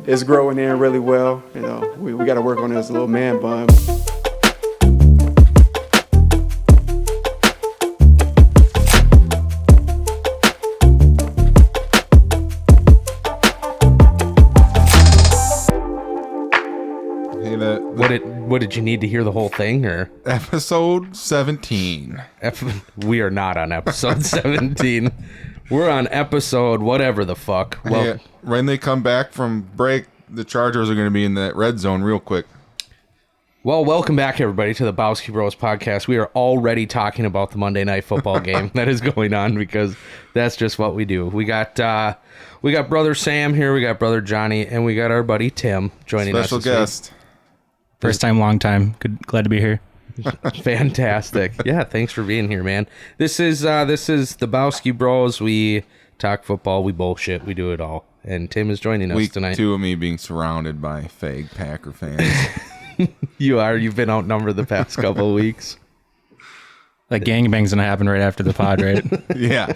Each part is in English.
It's growing in really well. You know, we got to work on this little man bun. What did you need to hear the whole thing, or episode 17? We are not on episode 17. We're on episode whatever the fuck. Well, yeah, when they come back from break, the Chargers are going to be in that red zone real quick. Well, welcome back everybody to the Bowski Bros podcast. We are already talking about the Monday Night Football game that is going on because that's just what we do. We got brother Sam here, we got brother Johnny, and we got our buddy Tim joining us. Special guest. First time, long time. Glad to be here. Fantastic. Yeah, thanks for being here, man. This is the Bowski Bros. We talk football, we bullshit, we do it all. And Tim is joining us tonight. Week 2 of me being surrounded by fake Packer fans. You've been outnumbered the past couple of weeks. That gangbang's gonna happen right after the pod, right? Yeah.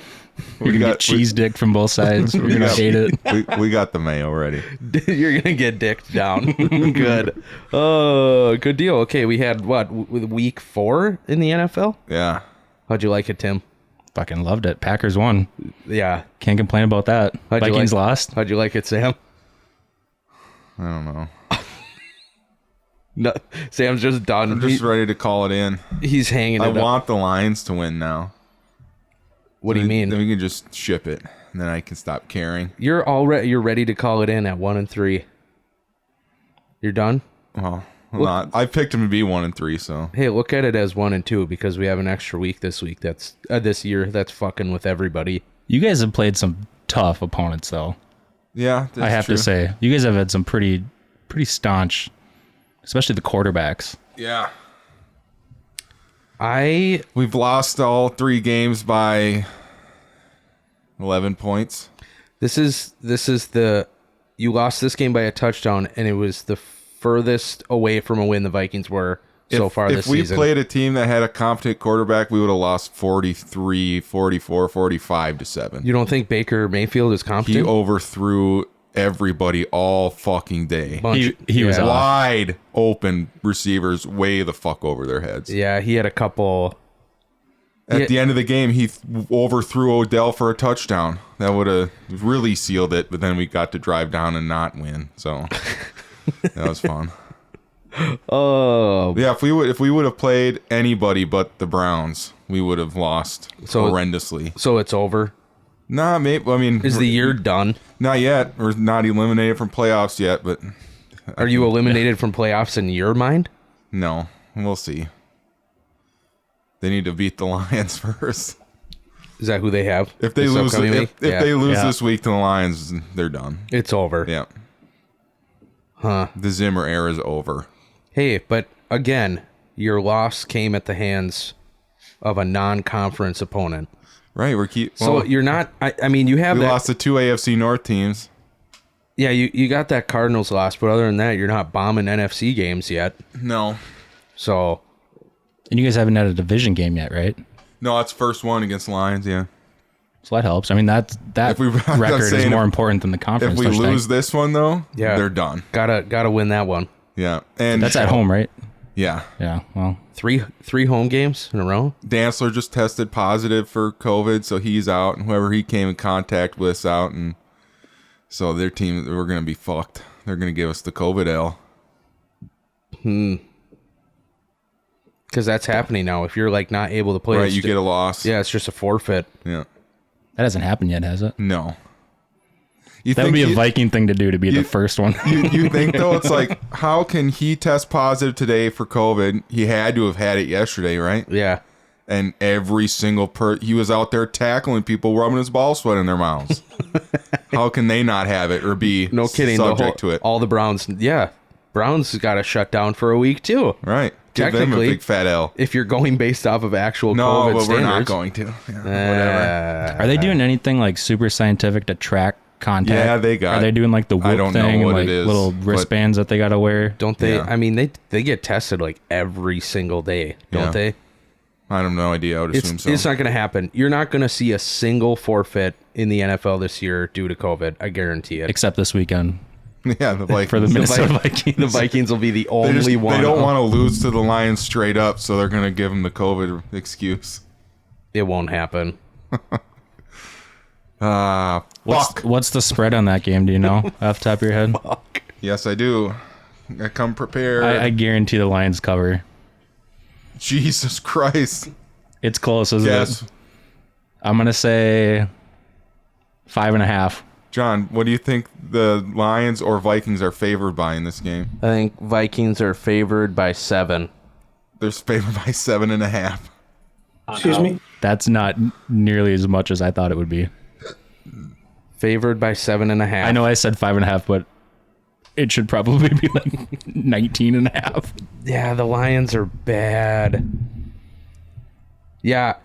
You're gonna get cheese dicked from both sides. We're gonna hate it. We got the mayo ready. You're gonna get dicked down. Good. Oh, good deal. Okay, we had week 4 in the NFL? Yeah. How'd you like it, Tim? Fucking loved it. Packers won. Yeah. Can't complain about that. Vikings lost. How'd you like it, Sam? I don't know. No, Sam's just done. I'm just ready to call it in. He's hanging it I up. want the Lions to win now. What do you mean? Then we can just ship it, and then I can stop caring. You're ready to call it in at 1-3. You're done? Well, not. I picked him to be 1-3, so. Hey, look at it as 1-2 because we have an extra week this week. That's this year. That's fucking with everybody. You guys have played some tough opponents, though. Yeah, that's I have true. to say, you guys have had some pretty staunch, especially the quarterbacks. Yeah. We've lost all 3 games by 11 points. This is you lost this game by a touchdown, and it was the furthest away from a win the Vikings were so far this season. If we played a team that had a competent quarterback, we would have lost 43, 44, 45 to 7. You don't think Baker Mayfield is competent? He overthrew everybody all fucking day. He was wide open receivers way the fuck over their heads. Yeah, he had a couple. At the end of the game, he overthrew Odell for a touchdown. That would have really sealed it, but then we got to drive down and not win. So that was fun. Oh. Yeah, if we would have played anybody but the Browns, we would have lost horrendously. So it's over? Nah, maybe. I mean, is the year done? Not yet. We're not eliminated from playoffs yet, but are you eliminated from playoffs in your mind? No, we'll see. They need to beat the Lions first. Is that who they have? If they lose, if they lose this week to the Lions, they're done. It's over. Yeah. Huh. The Zimmer era is over. Hey, but again, your loss came at the hands of a non-conference opponent. Right, so you're not. I mean, you have. We lost the 2 AFC North teams. Yeah, you got that Cardinals loss, but other than that, you're not bombing NFC games yet. No. So. And you guys haven't had a division game yet, right? No, it's first one against Lions. Yeah. So that helps. I mean, that record is more important than the conference. If we lose this one, though, they're done. Gotta win that one. Yeah, and that's at home, right? Yeah. Yeah. Well, three home games in a row. Dantzler just tested positive for COVID, so he's out, and whoever he came in contact with is out, and so their team, we're gonna be fucked. They're gonna give us the COVID L. Because that's happening now. If you're like not able to play, right, you get a loss. Yeah, it's just a forfeit. Yeah. That hasn't happened yet, has it? No. That would be a Viking thing to do, to be the first one. you think, though, it's like, how can he test positive today for COVID? He had to have had it yesterday, right? Yeah. And every single he was out there tackling people, rubbing his ball sweat in their mouths. How can they not have it or be subject to it? All the Browns, Browns got to shut down for a week, too. Right. Give them a big fat L. If you're going based off of actual COVID standards. No, we're not going to. Yeah, whatever. Are they doing anything like super scientific to track contact? Yeah, Are they doing like the whoop thing and like little wristbands that they got to wear? Don't they? Yeah. I mean, they get tested like every single day, don't they? I have no idea. I would assume so. It's not going to happen. You're not going to see a single forfeit in the NFL this year due to COVID. I guarantee it. Except this weekend. Yeah, the Vikings. For the Minnesota Vikings. The Vikings will be the only one. They don't want to lose to the Lions straight up, so they're going to give them the COVID excuse. It won't happen. What's the spread on that game? Do you know off the top of your head? Fuck. Yes, I do. I come prepared. I guarantee the Lions cover. Jesus Christ. It's close, isn't Yes. it? I'm going to say 5.5. John, what do you think the Lions or Vikings are favored by in this game? I think Vikings are favored by 7. They're favored by 7.5. Excuse me? That's not nearly as much as I thought it would be. Favored by 7.5. I know I said 5.5, but it should probably be like 19.5. Yeah, the Lions are bad. Yeah.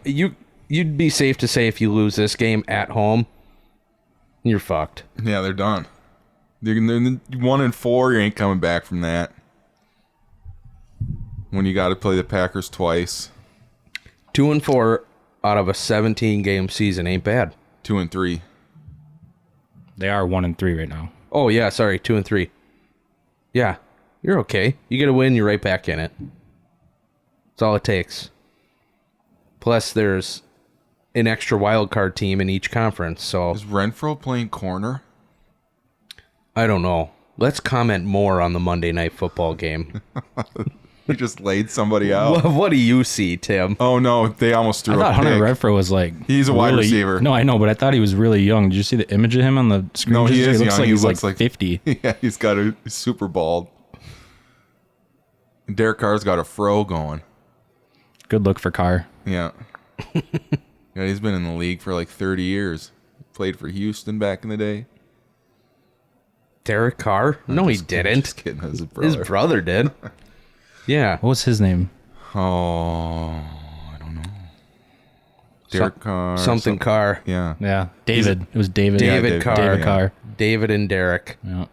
You'd be safe to say if you lose this game at home, you're fucked. Yeah, they're done. They're 1-4. You ain't coming back from that. When you got to play the Packers twice. 2-4 out of a 17-game season ain't bad. 2-3. They are 1-3 right now. Oh yeah, sorry, 2-3. Yeah, you're okay. You get a win, you're right back in it. That's all it takes. Plus, there's an extra wild card team in each conference, so Is Renfro playing corner? I don't know. Let's comment more on the Monday Night Football game. He just laid somebody out. What do you see, Tim? Oh no, they almost threw I thought a Hunter pick. Renfrow was like... He's a wide receiver. No, I know, but I thought he was really young. Did you see the image of him on the screen? No, he is looks young. like He he's looks like like 50. Yeah, he's got he's super bald. Derek Carr's got a fro going. Good look for Carr. Yeah. Yeah, he's been in the league for like 30 years. Played for Houston back in the day. Derek Carr? No, he didn't. Just kidding. His brother. His brother did. Yeah. What was his name? Oh, I don't know. Derek Carr. Something Carr. Yeah. Yeah, David. It was David. David Carr. David Yeah. Carr. David and Derek. Yeah.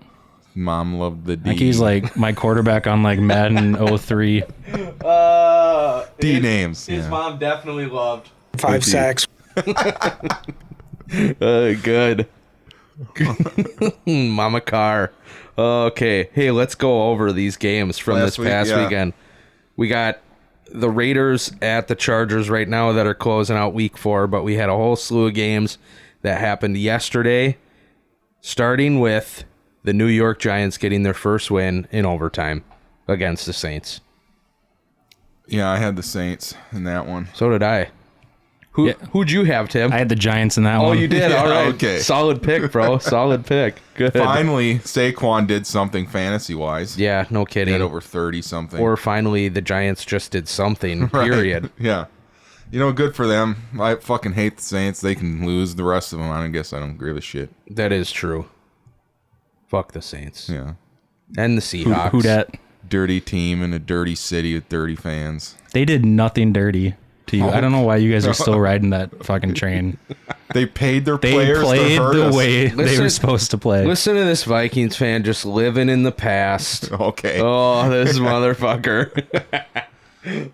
Mom loved the D. Like he's like my quarterback on like Madden 03. D names. Yeah. mom definitely loved. 5 sacks. Good. Mama Carr. Okay. Hey, let's go over these games from Last this week, past yeah. weekend. We got the Raiders at the Chargers right now that are closing out week 4, but we had a whole slew of games that happened yesterday, starting with the New York Giants getting their first win in overtime against the Saints. Yeah, I had the Saints in that one. So did I. Who'd you have, Tim? I had the Giants in that one. Oh, you did? Yeah, All right. okay. Solid pick, bro. Solid pick. Good. Finally, Saquon did something fantasy-wise. Yeah, no He kidding. had over 30-something. Or finally, the Giants just did something, period. Yeah. You know, good for them. I fucking hate the Saints. They can lose the rest of them. I guess I don't give a shit. That is true. Fuck the Saints. Yeah. And the Seahawks. Who dat? Dirty team in a dirty city with dirty fans. They did nothing dirty to you. I don't know why you guys are still riding that fucking train. They paid their They players played to hurt the us. way they Listen- were supposed to play. Listen to this Vikings fan just living in the past. Okay. Oh, this motherfucker.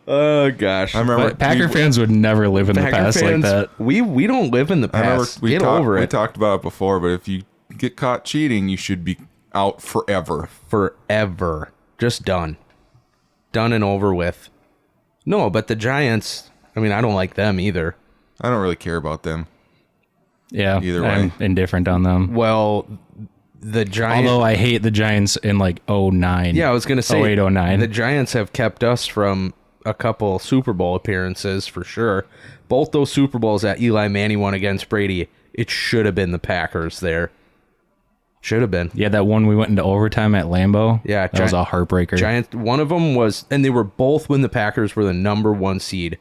Oh, gosh. I remember But Packer fans would never live in the Packer past fans, like that. We don't live in the I remember past. Get over we it. talked about it before, but if you get caught cheating, you should be out forever. Forever. Just done. Done and over with. No, but the Giants, I mean, I don't like them either. I don't really care about them. Yeah, Either way. I'm indifferent on them. Well, the Giants... Although I hate the Giants in like 09. Yeah, I was going to say 08, 09. the Giants have kept us from a couple Super Bowl appearances for sure. Both those Super Bowls that Eli Manning won against Brady, it should have been the Packers there. Should have been. Yeah, that one we went into overtime at Lambeau. Yeah, that was a heartbreaker. Giants. One of them was, and they were both when the Packers were the number 1 seed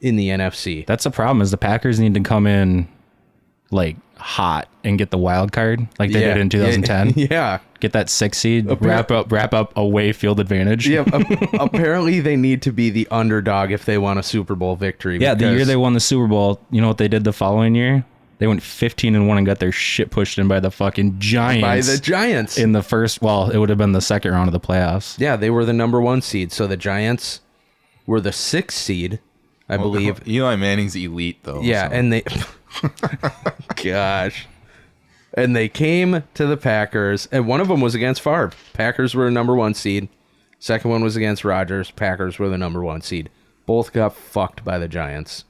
in the NFC. That's the problem is the Packers need to come in like hot and get the wild card like they did in 2010. Yeah. Get that 6 seed, wrap up away field advantage. Yeah. Apparently, they need to be the underdog if they want a Super Bowl victory. Yeah, the because- year they won the Super Bowl, you know what they did the following year? They went 15-1 and got their shit pushed in by the fucking Giants. by the Giants. in the first, well, it would have been the second round of the playoffs. Yeah, they were the number 1 seed. So the Giants were the 6th seed I believe. Eli Manning's elite, though. Yeah, so. and they... Gosh. And they came to the Packers, and one of them was against Favre. Packers were number 1 seed. Second one was against Rodgers. Packers were the number 1 seed. Both got fucked by the Giants.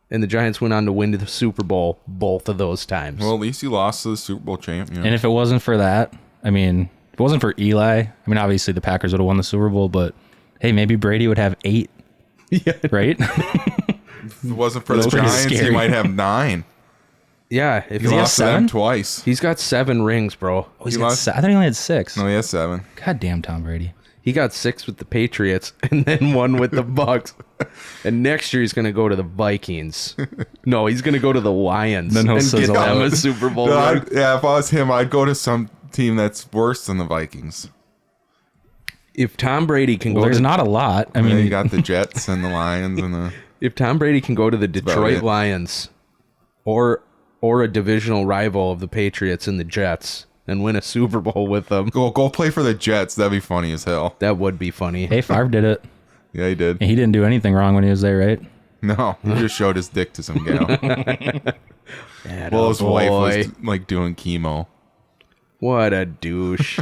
And the Giants went on to win the Super Bowl both of those times. Well, at least he lost to the Super Bowl champ. You know? And if it wasn't for that, I mean, if it wasn't for Eli, I mean, obviously the Packers would have won the Super Bowl, but hey, maybe Brady would have 8. Yeah. Right? If it wasn't for the That's pretty Giants, he scary. might have 9. Yeah. If He he lost to them 7? twice. He's got 7 rings, bro. Oh, he's He got lost- I thought he only had 6. No, he has 7. God damn Tom Brady. He got 6 with the Patriots and then 1 with the Bucks. And next year he's going to go to the Vikings. No, he's going to go to the Lions Then he'll and get sizzle them out. a Super Bowl No, ring. yeah, if I was him, I'd go to some team that's worse than the Vikings. If Tom Brady can Well, go there's to not a lot. I I mean, mean, you got the Jets and the Lions and the. if Tom Brady can go to the about Detroit it. Lions or a divisional rival of the Patriots and the Jets and win a Super Bowl with them, Go play for the Jets. That'd be funny as hell. that would be funny. hey, Favre did it. Yeah, he did. And he didn't do anything wrong when he was there, right? No, he just showed his dick to some gal. Atta Well, his wife boy. was like doing chemo. What a douche.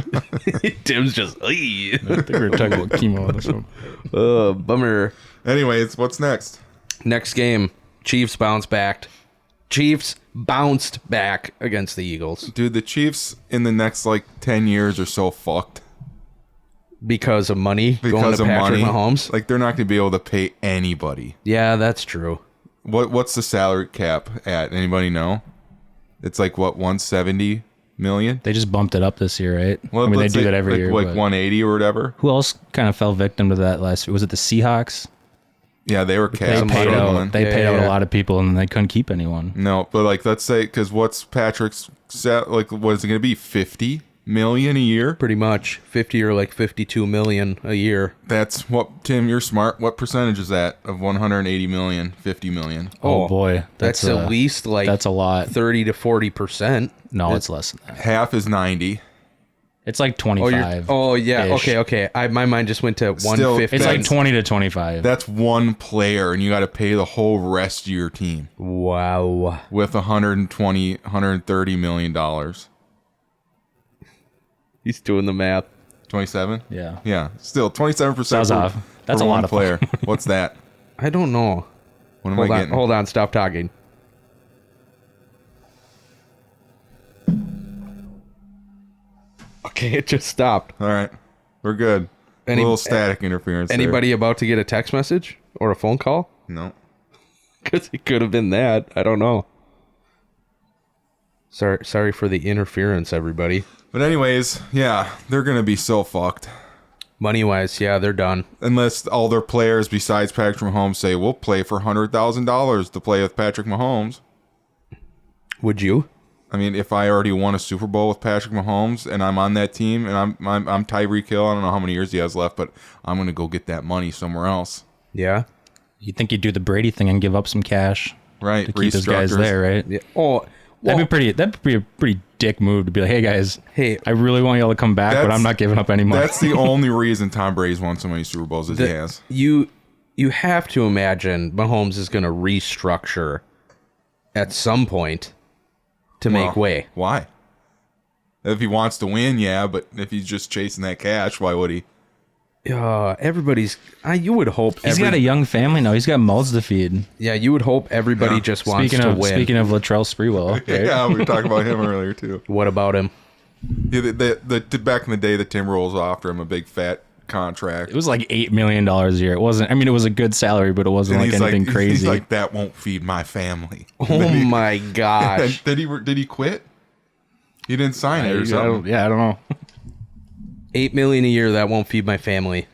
Tim's just, I think we were talking about chemo on this one. oh, bummer. Anyways, what's next? Next game, Chiefs bounced back against the Eagles Dude, the Chiefs in the next like 10 years are so fucked because of money going because to of Patrick money. Mahomes. Like they're not going to be able to pay anybody. Yeah, that's true. What's the salary cap at? Anybody know? It's like what, 170 million? They just bumped it up this year, right? Well, I mean, they let's do say, that every like, year. Like but 180 or whatever. who else kind of fell victim to that last year? Was it the Seahawks? Yeah, they were They capped. paid out. They paid out yeah. a lot of people, and they couldn't keep anyone. No, but like let's say because what's Patrick's like? What is it going to be? 50 million a year? Pretty much 50 or like 52 million a year. That's what Tim. You're smart. What percentage is that of 180 million? 50 million. Oh, boy, That's at least like that's a lot. 30 to 40%. No, it's less than that. Half is 90. It's like Oh, 25. yeah. ish. Okay. My mind just went to Still, 150. It's like That's- 20 to 25. That's one player, and you got to pay the whole rest of your team Wow. with 130 million dollars. He's doing the math. 27. Yeah. Yeah. Still 27%. Sounds off. That's a lot one of player. What's that? I don't know. What am I getting? Hold on. Stop talking. Okay, it just stopped. All right, we're good. Any- a little static interference. there. Anybody about to get a text message or a phone call? No. Because it could have been that. I don't know. Sorry for the interference, everybody. But anyways, yeah, they're gonna be so fucked Money wise, yeah, they're done. unless all their players besides Patrick Mahomes say we'll play for $100,000 to play with Patrick Mahomes. Would you? I mean, if I already won a Super Bowl with Patrick Mahomes and I'm on that team and I'm Tyreek Hill, I don't know how many years he has left, but I'm gonna go get that money somewhere else. Yeah. You think you'd do the Brady thing and give up some cash Right. to keep his guys there, right? Yeah. Oh, well, That'd be a pretty dick move to be like, hey guys, Hey, I really want y'all to come back, but That's- I'm not giving up any money. That's the only reason Tom Brady's won so many Super Bowls as he has. you have to imagine Mahomes is going to restructure at some point to make Well, way. Why? If he wants to win, yeah, but if he's just chasing that cash, why would he? Everybody's. You would hope. He's got a young family now. He's got mouths to feed. Yeah, you would hope everybody Yeah. just wants to win. Speaking of Latrell Sprewell, right? Yeah, we were talking about him earlier too. What about him? Yeah, the back in the day, the Timberwolves offered him a big fat contract. It was like $8 million a year. It wasn't. I mean, it was a good salary, but it wasn't And like anything crazy. He's like, that won't feed my family. Oh my gosh! Did he quit? He didn't sign it or something. I don't know. $8 million a year, that won't feed my family.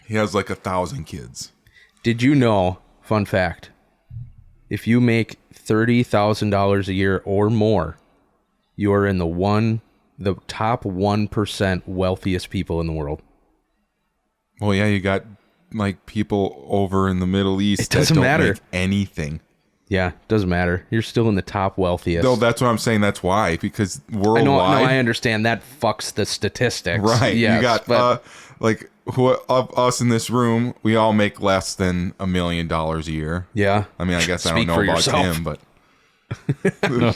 He has like 1,000 kids. Did you know? Fun fact: if you make $30,000 a year or more, you are in the top 1% wealthiest people in the world. Well, yeah, you got like people over in the Middle East It doesn't that don't matter. make anything. Yeah, doesn't matter. You're still in the top wealthiest. No, that's what I'm saying. That's why, because I know. worldwide, I understand that fucks the statistics. right? Yes, you got but like who of us in this room, we all make less than $1 million a year. Yeah. I mean, I guess I don't Speak know for about yourself. Tim, but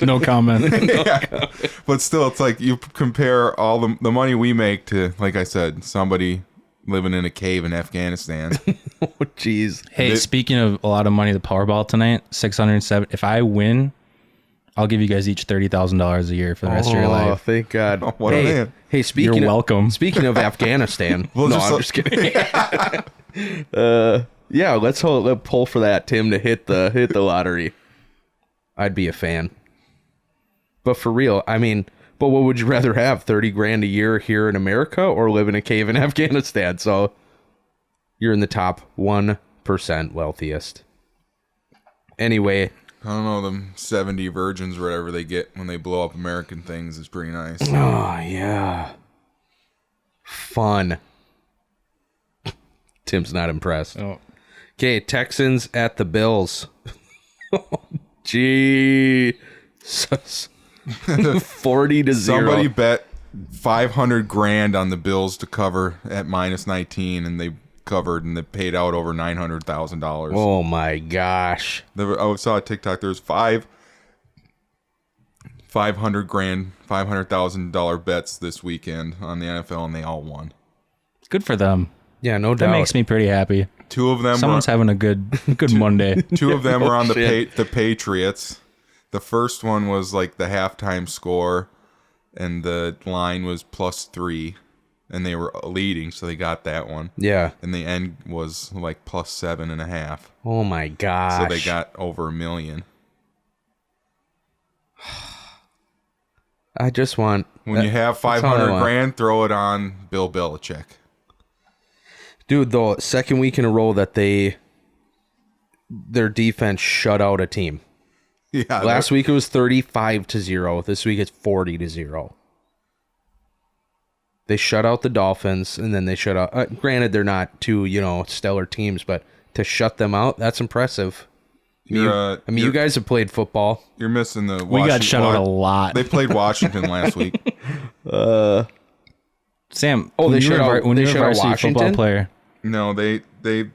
No comment. yeah. But still, it's like you compare all the money we make to, like I said, somebody living in a cave in Afghanistan. Oh, jeez. Hey, speaking of a lot of money, the Powerball tonight, 607. If I win, I'll give you guys each $30,000 a year for the rest of your Oh, life. thank God. What a hey, man. hey, speaking You're of, welcome. Speaking of Afghanistan. We'll no, just I'm let- just kidding. Yeah, let's pull for that, Tim, to hit the lottery. I'd be a fan. But for real, I mean, but what would you rather have? 30 grand a year here in America or live in a cave in Afghanistan? So you're in the top 1% wealthiest. Anyway, I don't know, them 70 virgins or whatever they get when they blow up American things is pretty nice. oh yeah. Fun. Tim's not impressed. Oh. Okay, Texans at the Bills. Jesus. 40-0. Somebody bet 500 grand on the Bills to cover at -19, and they covered, and they paid out over $900,000. Oh my gosh. I saw a TikTok. There's 500,000 bets this weekend on the NFL, and they all won. Good for them. Yeah, no That doubt. makes me pretty happy. Two of them Someone's having a good Monday. Two of them were on shit. the Patriots. The first one was like the halftime score, and the line was +3, and they were leading, so they got that one. Yeah. And the end was like +7.5, Oh my gosh. so they got over $1 million. I just want When you have that's all I 500 want. grand, throw it on Bill Belichick. Dude, the second week in a row that their defense shut out a team. Yeah, Last week it was 35-0. This week it's 40-0. They shut out the Dolphins, and then they shut out. Granted, they're not two, stellar teams, but to shut them out, that's impressive. You guys have played football. You're missing the. We got shut out a lot. They played Washington last week. Sam, Oh, when they you shut were out- when they you were a shut out varsity football Washington? player. No, they. It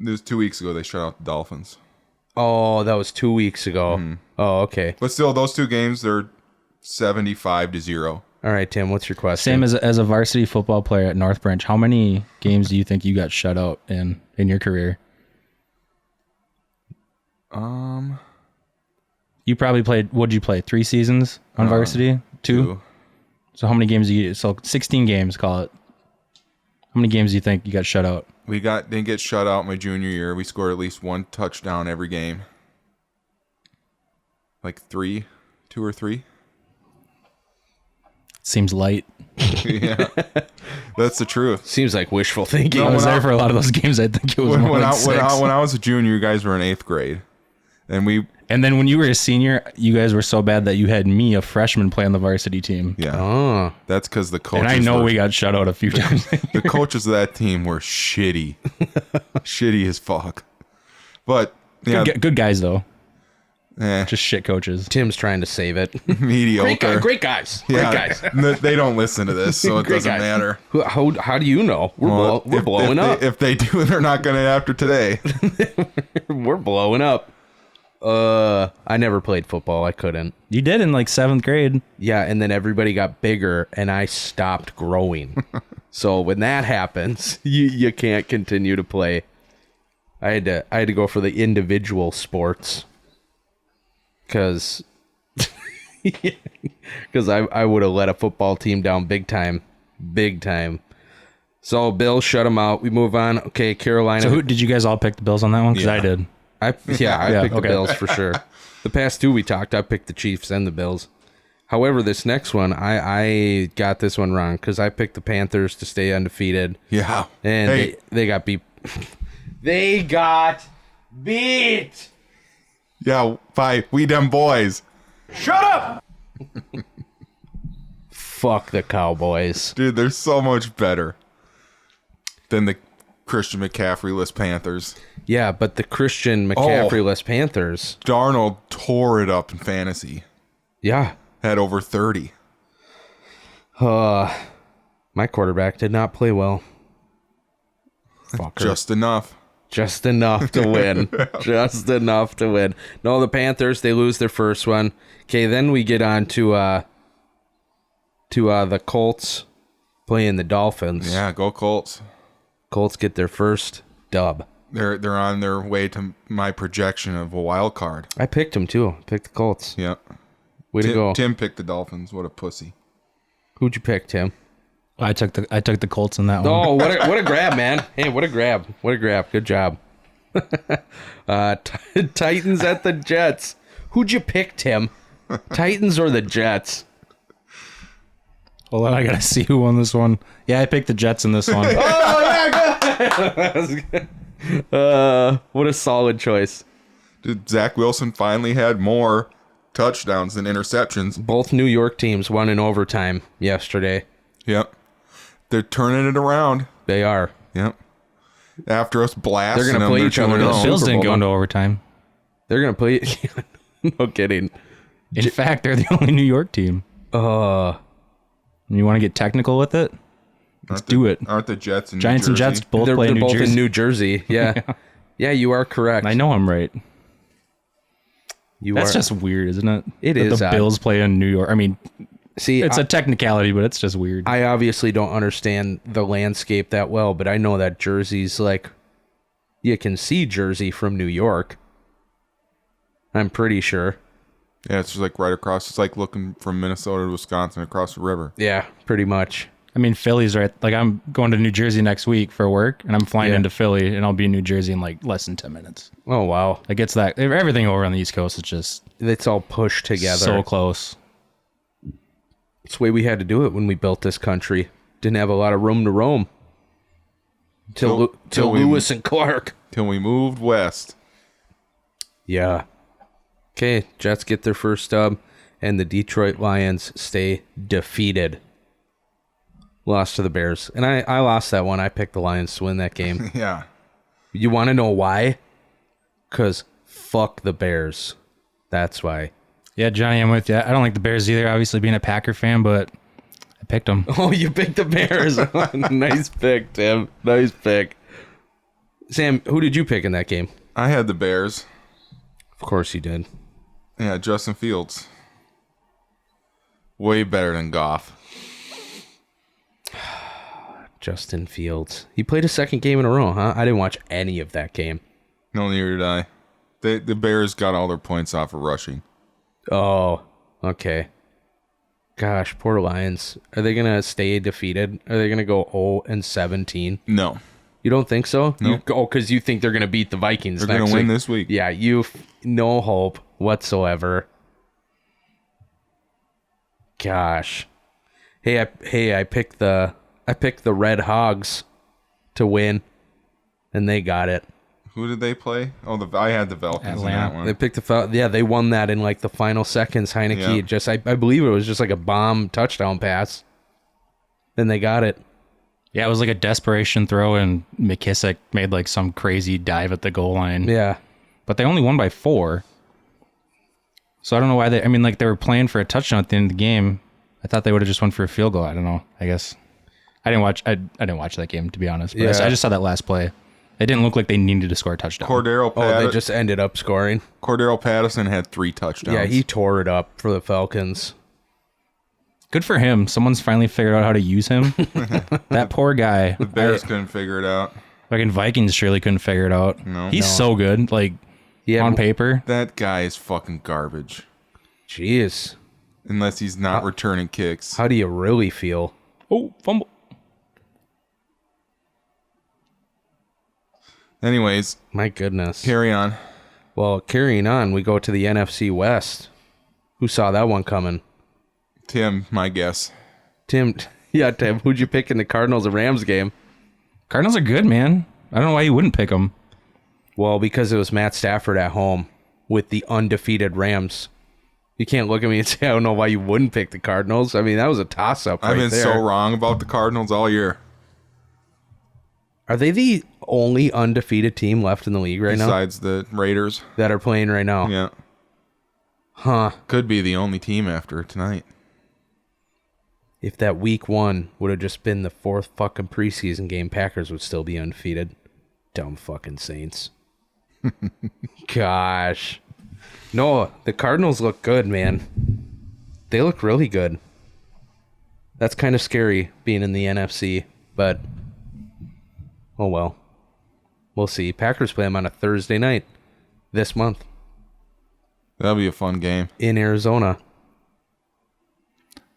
was 2 weeks ago. They shut out the Dolphins. Oh, that was 2 weeks ago. Oh, okay. But still, those two games, they're 75-0. All right, Tim, what's your question? Sam, as a varsity football player at North Branch, how many games do you think you got shut out in your career? You probably played. What'd you play? 3 seasons on varsity? Two. So how many games do you? So 16 games. Call it. How many games do you think you got shut out? We didn't get shut out my junior year. We scored at least one touchdown every game. Like 2 or 3. Seems light. Yeah, that's the truth. Seems like wishful thinking. I was there for a lot of those games. I think it was more When like 6. I was a junior, you guys were in 8th grade, and And then when you were a senior, you guys were so bad that you had me, a freshman, play on the varsity team. yeah, Oh, that's because the coaches. And I know were- we got shut out a few times. the coaches of that team were shitty, shitty as fuck. But yeah, Good guys though, eh, just shit coaches. Tim's trying to save it. mediocre. Great guys. Yeah, Great guys. They don't listen to this, so it Great doesn't guys. matter. How do you know? Well, We're blowing up. If they do, they're not going to after today. We're blowing up. I never played football. I couldn't. You did in like 7th grade. Yeah, and then everybody got bigger, and I stopped growing. So when that happens, you can't continue to play. I had to go for the individual sports, because I would have let a football team down big time. So Bill shut them out. We move on. Okay, Carolina. So who did you guys all pick the Bills on that one? Because I Yeah. did. I picked okay. the Bills for sure. The past 2 we talked, I picked the Chiefs and the Bills. However, this next one, I got this one wrong because I picked the Panthers to stay undefeated, Yeah. and Hey, they got beat. They got beat. yeah, bye. We them boys. Fuck the Cowboys. Dude, they're so much better than the Christian McCaffrey-less Panthers. Yeah, but the Christian McCaffrey-less Panthers. Darnold tore it up in fantasy. Yeah. Had over 30. My quarterback did not play well. Fucker. Just enough. Just enough to win. Just enough to win. No, the Panthers, they lose their first one. Okay, then we get on to the Colts playing the Dolphins. Yeah, go Colts. Colts get their first dub. They're on their way to my projection of a wild card. I picked them too. Picked the Colts. Yep. Way to go. Tim picked the Dolphins. What a pussy. Who'd you pick, Tim? I took the Colts in that one. Oh, what a grab, man. Hey, what a grab. What a grab. Good job. Titans at the Jets. Who'd you pick, Tim? Titans or the Jets? Hold on, I gotta see who won this one. Yeah, I picked the Jets in this one. Oh, yeah, good. What a solid choice. Dude, Zach Wilson finally had more touchdowns than interceptions. Both New York teams won in overtime yesterday. Yep. They're turning it around. They are. Yep. After us blasting They're gonna them, play they're each other in 2-0. the Bills Super didn't Bowl, go into overtime. They're going to play. No kidding. In fact, they're the only New York team. You want to get technical with it? Let's do it. Aren't the Jets and Giants New and Jersey? Jets both They're play in both New Jersey. in New Jersey. Yeah. Yeah, you are correct. I know I'm right. That's are. just weird, isn't it? It That is The odd. Bills play in New York. I mean, See, it's a technicality, but it's just weird. I obviously don't understand the landscape that well, but I know that Jersey's like, you can see Jersey from New York. I'm pretty sure. Yeah, it's just like right across. It's like looking from Minnesota to Wisconsin across the river. Yeah, pretty much. I mean, Philly's right. Like, I'm going to New Jersey next week for work, and I'm flying into Philly, and I'll be in New Jersey in like less than 10 minutes. Oh, wow. Like, it's that everything over on the East Coast is just It's all pushed together. so close. It's the way we had to do it when we built this country. Didn't have a lot of room to roam. Till Lewis and Clark. Till we moved west. Yeah. Okay, Jets get their first dub, and the Detroit Lions stay defeated. Lost to the Bears. And I lost that one. I picked the Lions to win that game. Yeah. You want to know why? Because fuck the Bears. That's why. Yeah, Johnny, I'm with you. I don't like the Bears either, obviously being a Packer fan, but I picked them. Oh, you picked the Bears. Nice pick, Tim. Nice pick. Sam, who did you pick in that game? I had the Bears. Of course you did. Yeah, Justin Fields. Way better than Goff. Justin Fields. He played a second game in a row, huh? I didn't watch any of that game. No, neither did I. The Bears got all their points off of rushing. Oh, okay. Gosh, poor Lions. Are they going to stay defeated? Are they going to go 0-17? No. You don't think so? No. Because you think they're going to beat the Vikings They're going to win this week. Yeah, no hope whatsoever. Gosh. Hey, I picked the Red Hogs to win, and they got it. Who did they play? Oh, I had the Falcons in that one. They picked they won that in like the final seconds. Heineke I believe it was just like a bomb touchdown pass. Then they got it. Yeah, it was like a desperation throw, and McKissick made like some crazy dive at the goal line. Yeah. But they only won by 4. So I don't know why they were playing for a touchdown at the end of the game. I thought they would have just went for a field goal. I don't know. I guess I didn't watch that game, to be honest. But I just saw that last play. It didn't look like they needed to score a touchdown. They just ended up scoring. Cordero Patterson had 3 touchdowns. Yeah, he tore it up for the Falcons. Good for him. Someone's finally figured out how to use him. That poor guy. The Bears couldn't figure it out. Fucking Vikings surely couldn't figure it out. No. He's so good. Like, on paper. That guy is fucking garbage. Jeez. Unless he's not returning kicks. How do you really feel? Oh, fumble. Anyways. My goodness. Carry on. Well, carrying on, we go to the NFC West. Who saw that one coming? Tim, my guess. Tim, who'd you pick in the Cardinals-Rams game? Cardinals are good, man. I don't know why you wouldn't pick them. Well, because it was Matt Stafford at home with the undefeated Rams. You can't look at me and say, I don't know why you wouldn't pick the Cardinals. I mean, that was a toss-up right there. I've been so wrong about the Cardinals all year. Are they the only undefeated team left in the league right now? Besides the Raiders. That are playing right now? Yeah. Huh. Could be the only team after tonight. If that week 1 would have just been the 4th fucking preseason game, Packers would still be undefeated. Dumb fucking Saints. Gosh. No, the Cardinals look good, man. They look really good. That's kind of scary being in the NFC, but oh well. We'll see. Packers play them on a Thursday night this month That'll be a fun game. in Arizona.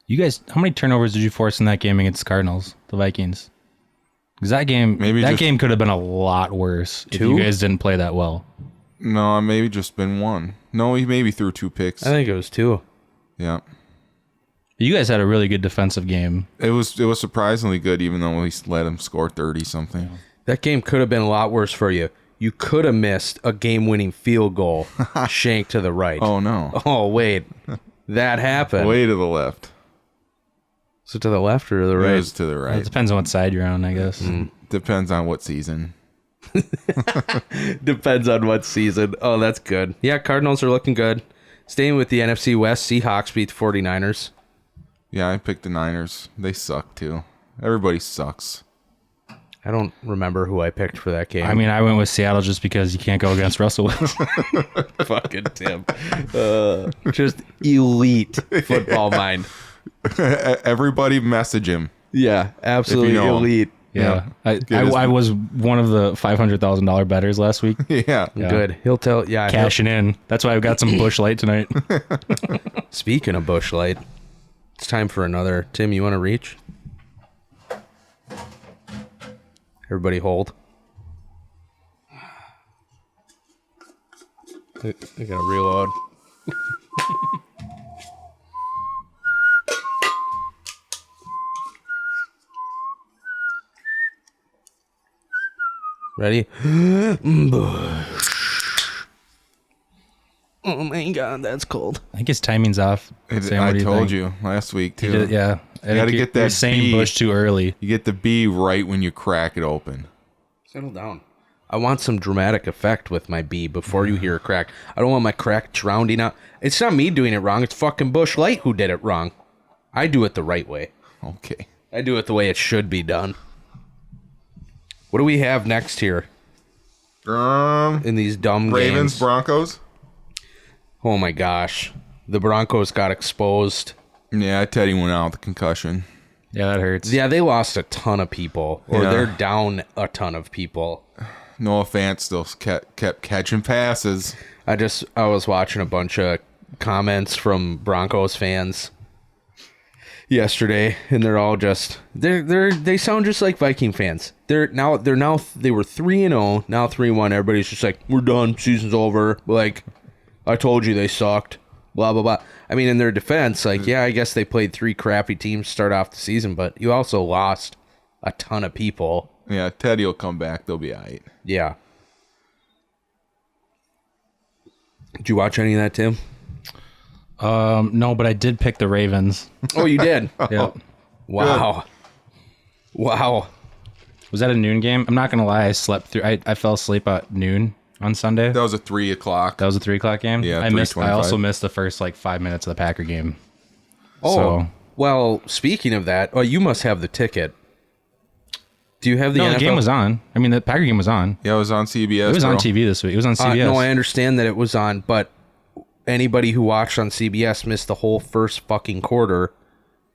You guys, how many turnovers did you force in that game against the Cardinals, the Vikings? Because that game could have been a lot worse if 2? you guys didn't play that well. No, maybe just been 1. No, he maybe threw 2 picks. I think it was 2. Yeah. You guys had a really good defensive game. It was surprisingly good, even though we let him score 30 something. That game could have been a lot worse for you. You could have missed a game-winning field goal shanked to the right. Oh no! Oh, wait. That happened. Way to the left. So to the left or to the It right? was to the It right. depends on what side you're on, I guess. Depends on what season. Depends on what season. Oh, that's good. Yeah, Cardinals are looking good. Staying with the NFC West, Seahawks beat the 49ers. Yeah, I picked the Niners. They suck too. Everybody sucks. I don't remember who I picked for that game. I mean, I went with Seattle just because you can't go against Russell Wilson. fucking Tim. Just elite football mind. Everybody message him. Yeah, absolutely know him. elite. Yeah. I was one of the $500,000 bettors last week. Yeah. Good. He'll tell. Yeah. Cashing in. That's why I've got some Bush Light tonight. Speaking of Bush Light, it's time for another. Tim, you want to reach? Everybody hold. I gotta reload. Ready? Oh my god, that's cold. I think his timing's off. Sam, I what do told think? you last week You too. did- yeah. You gotta get that You're saying B. Bush too early. You get the B right when you crack it open. Settle down. I want some dramatic effect with my B before you hear a crack. I don't want my crack drowning out. It's not me doing it wrong. It's fucking Bush Light who did it wrong. I do it the right way. Okay. I do it the way it should be done. What do we have next here in these dumb Ravens, games? Broncos. Oh my gosh. The Broncos got exposed. Yeah, Teddy went out with a concussion. Yeah, that hurts. Yeah, they lost a ton of people. Or Yeah. they're down a ton of people. Noah Fant still kept catching passes. I was watching a bunch of comments from Broncos fans yesterday, and they're all just they sound just like Viking fans. They were 3-0, now 3-1. Everybody's just like, we're done, season's over. Like, I told you they sucked. Blah blah blah. I mean, in their defense, like, yeah, I guess they played 3 crappy teams to start off the season, but you also lost a ton of people. Yeah, Teddy will come back. They'll be all right. Yeah. Did you watch any of that, Tim? No, but I did pick the Ravens. Oh, you did? Yeah. Wow. Wow. Was that a noon game? I'm not going to lie. I slept through. I fell asleep at noon on Sunday. That was a 3 o'clock. That was a 3 o'clock game? Yeah, I 3:25. also missed the first 5 minutes of the Packer game. Oh, So- well, speaking of that, you must have the ticket. Do you have the No, NFL? the game was on. I mean, the Packer game was on. Yeah, it was on CBS. It was on bro. TV this week. It was on CBS. No, I understand that it was on, but anybody who watched on CBS missed the whole first fucking quarter.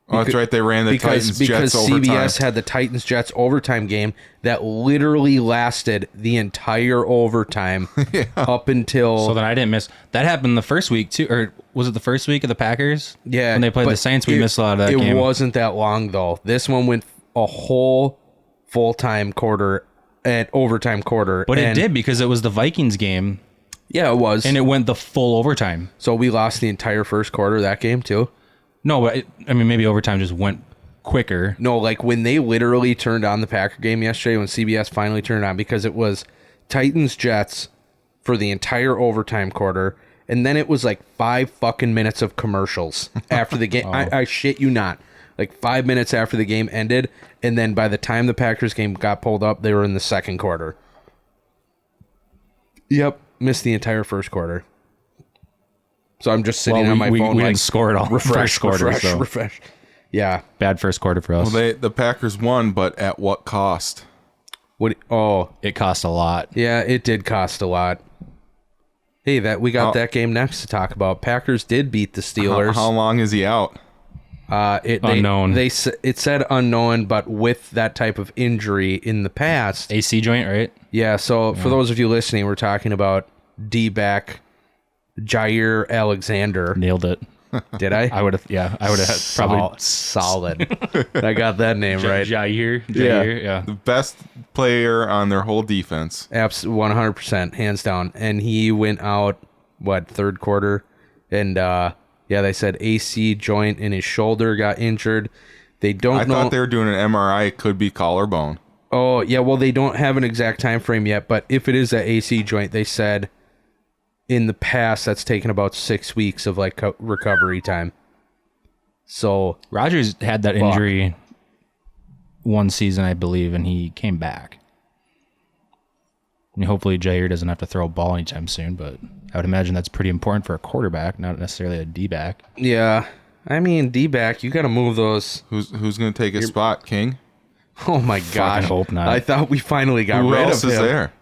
Oh, that's right. They ran the Because Titans-Jets overtime. CBS had the Titans-Jets overtime game that literally lasted the entire overtime up until... So then I didn't miss. That happened the first week, too. Or was it the first week of the Packers? Yeah. When they played but the Saints, we missed a lot of that game. It wasn't that long, though. This one went a whole full-time quarter and overtime quarter. But it and- did because it was the Vikings game, Yeah, it was. and it went the full overtime. So we lost the entire first quarter of that game, too? No, but maybe overtime just went quicker. No, like when they literally turned on the Packer game yesterday, when CBS finally turned on, because it was Titans-Jets for the entire overtime quarter, and then it was 5 fucking minutes of commercials after the game. I shit you not. 5 minutes after the game ended, and then by the time the Packers game got pulled up, they were in the second quarter. Yep, missed the entire first quarter. So I'm just sitting on my phone we didn't score it all. refresh, first quarter, refresh, so. refresh. Yeah. Bad first quarter for us. Well, the Packers won, but at what cost? What? Oh, It cost a lot. yeah, it did cost a lot. Hey, we got that game next to talk about. Packers did beat the Steelers. How long is he out? Unknown. It said unknown, but with that type of injury in the past. AC joint, right? Yeah, so for those of you listening, we're talking about D-back Jair Alexander. Nailed it. Did I? I would have probably solid. I got that name right. Jair, yeah. The best player on their whole defense. 100%, hands down. And he went out, third quarter? And, they said AC joint in his shoulder got injured. They don't I know. thought they were doing an MRI. It could be collarbone. Oh, yeah, well, they don't have an exact time frame yet, but if it is an AC joint, they said in the past that's taken about 6 weeks of recovery time. So Rodgers had that injury one season, I believe, and he came back. I mean, hopefully Jair doesn't have to throw a ball anytime soon, but I would imagine that's pretty important for a quarterback, not necessarily a D-back. yeah, I mean D-back, you got to move those. Who's going to take his spot? King? Oh my gosh! I hope not. I thought we finally got Who rid else of is him. there?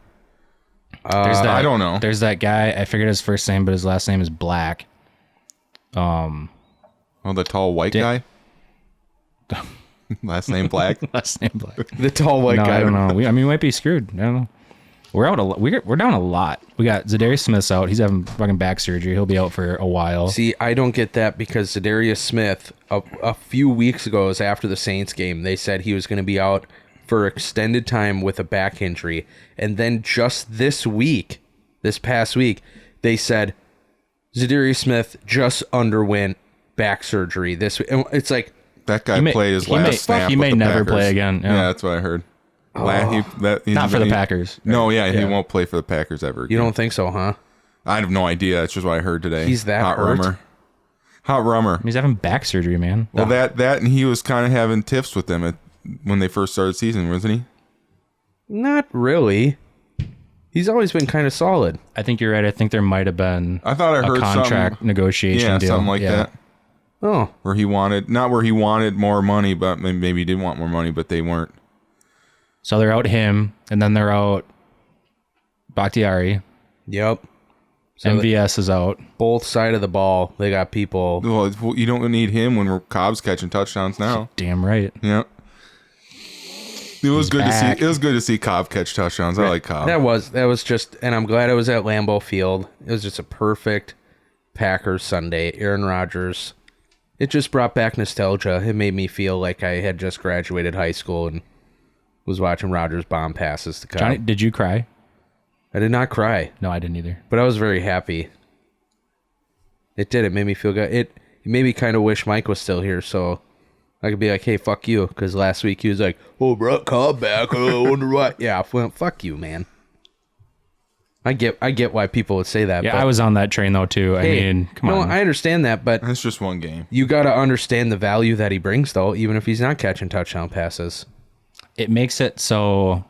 I don't know. There's that guy, I forget his first name, but his last name is Black. Oh, the tall white guy? Last name Black? Last name Black. The tall white No, guy. I don't know. We might be screwed. I don't know. We're down a lot. We got Zadarius Smith's out. He's having fucking back surgery. He'll be out for a while. See, I don't get that because Zadarius Smith, a few weeks ago, was after the Saints game, they said he was going to be out for extended time with a back injury. And then just this past week, they said Zadarius Smith just underwent back surgery. It's like, That guy played his last snap. He with may the never Packers. play again. Yeah, Yeah. that's what I heard. Not for the Packers. No, he won't play for the Packers ever again. you don't think so, huh? I have no idea. That's just what I heard today. He's that Hot hurt? rumor. Hot rumor. He's having back surgery, man. Well, that and he was kind of having tiffs with them when they first started the season, wasn't he? Not really. He's always been kind of solid. I think you're right. I think there might have been I thought I heard a contract something. negotiation Yeah, deal. something like that. Oh, Where he wanted more money, but maybe he did want more money, but they weren't. So they're out him, and then they're out Bakhtiari. yep. So MVS is out. both side of the ball, they got people. Well, you don't need him when Cobb's catching touchdowns now. Damn right. Yeah. It was good back. to see. It was good to see Cobb catch touchdowns. I like Cobb. That was just, and I'm glad it was at Lambeau Field. It was just a perfect Packers Sunday. Aaron Rodgers. It just brought back nostalgia. It made me feel like I had just graduated high school and was watching Rodgers bomb passes to Cobb. Johnny, did you cry? I did not cry, No, I didn't either. but I was very happy. It did. It made me feel good. It made me kind of wish Mike was still here so I could be like, hey, fuck you. Because last week he was like, oh, bro, Cobb back. I wonder what. Yeah, well, fuck you, man. I get why people would say that. Yeah, but, I was on that train though too. hey, I mean, come no, on. I understand that, but It's just one game. you got to understand the value that he brings, though, even if he's not catching touchdown passes. It makes it so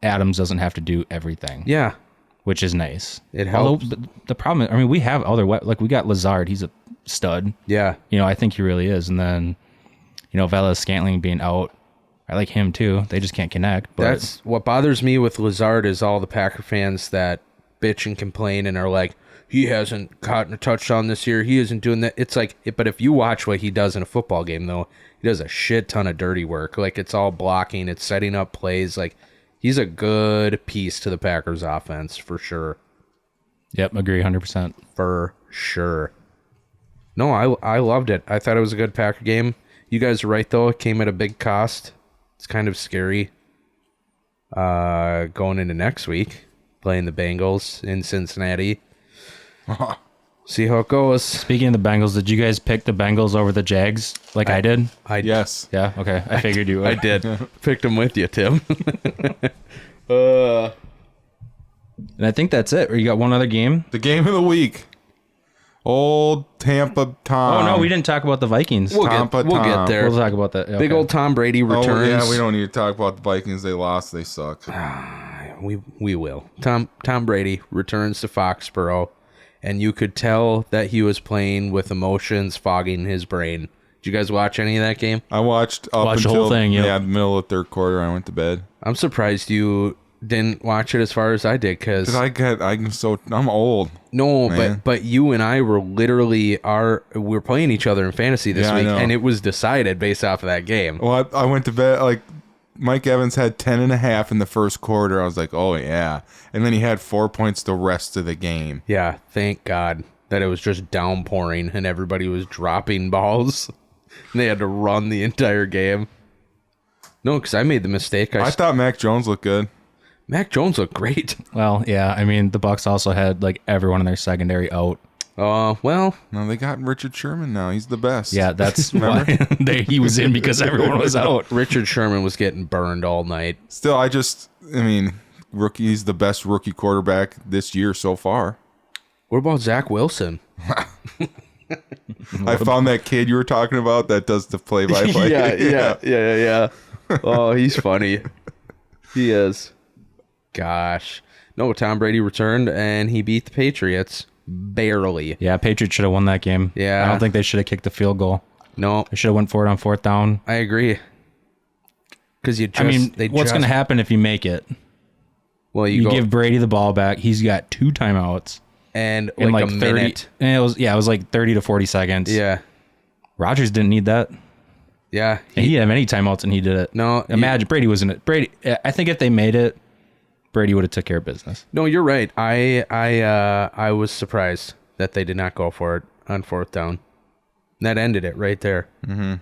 Adams doesn't have to do everything. Yeah. Which is nice. It helps. But the problem is, I mean, we have other we got Lazard. He's a stud. Yeah. I think he really is. And then, Velez Scantling being out, I like him too. They just can't connect. But That's what bothers me with Lazard is all the Packer fans that bitch and complain and are like, he hasn't caught a touchdown this year. He isn't doing that. It's like, but if you watch what he does in a football game, though, he does a shit ton of dirty work. Like, it's all blocking. It's setting up plays. Like, he's a good piece to the Packers offense for sure. Yep, agree 100%. For sure. No, I loved it. I thought it was a good Packer game. You guys are right, though. It came at a big cost. It's kind of scary going into next week, playing the Bengals in Cincinnati. See how it goes. Speaking of the Bengals, did you guys pick the Bengals over the Jags like I did? Yes. Yeah, okay. I figured you would. I did. Picked them with you, Tim. And I think that's it. Or you got one other game? The game of the week. Old Tampa Tom. Oh, no, we didn't talk about the Vikings. We'll Tampa get Tom. there. We'll talk about that. Yeah, Big okay. old Tom Brady returns. Oh, yeah, we don't need to talk about the Vikings. They lost. They suck. We will. Tom Brady returns to Foxborough, and you could tell that he was playing with emotions fogging his brain Did you guys watch any of that game? I watched up Watched the until whole thing, yeah. the middle of the third quarter. I went to bed I'm surprised you didn't watch it as far as I did, because I'm old. no, man. but you and I were literally we're playing each other in fantasy this Yeah, I week, know. and it was decided based off of that game. Well, I went to bed like Mike Evans had 10.5 in the first quarter. I was like, oh yeah, and then he had 4 points the rest of the game. Yeah, thank God that it was just downpouring and everybody was dropping balls. And they had to run the entire game. No, because I made the mistake. I thought Mac Jones looked good. Mac Jones looked great. Well, yeah. I mean, the Bucks also had like everyone in their secondary out. Well, No, they got Richard Sherman now. He's the best. Yeah, that's why he was in because everyone was out. Richard Sherman was getting burned all night. Still, I mean, he's the best rookie quarterback this year so far. What about Zach Wilson? I found that kid you were talking about that does the play-by-play. yeah. Oh, he's funny. He is. Gosh. No, Tom Brady returned and he beat the Patriots. Barely. Yeah, Patriots should have won that game. Yeah. I don't think they should have kicked the field goal. No, They should have went for it on fourth down. I agree. Because What's going to happen if you make it? Well, You give Brady the ball back. He's got 2 timeouts and in like like a 30. minute. And it was like 30 to 40 seconds. Yeah. Rodgers didn't need that. Yeah. And he didn't have any timeouts and he did it. No, Imagine Brady was in it. Brady, I think if they made it, Brady would have took care of business. No, you're right. I was surprised that they did not go for it on fourth down. That ended it right there. Mm-hmm.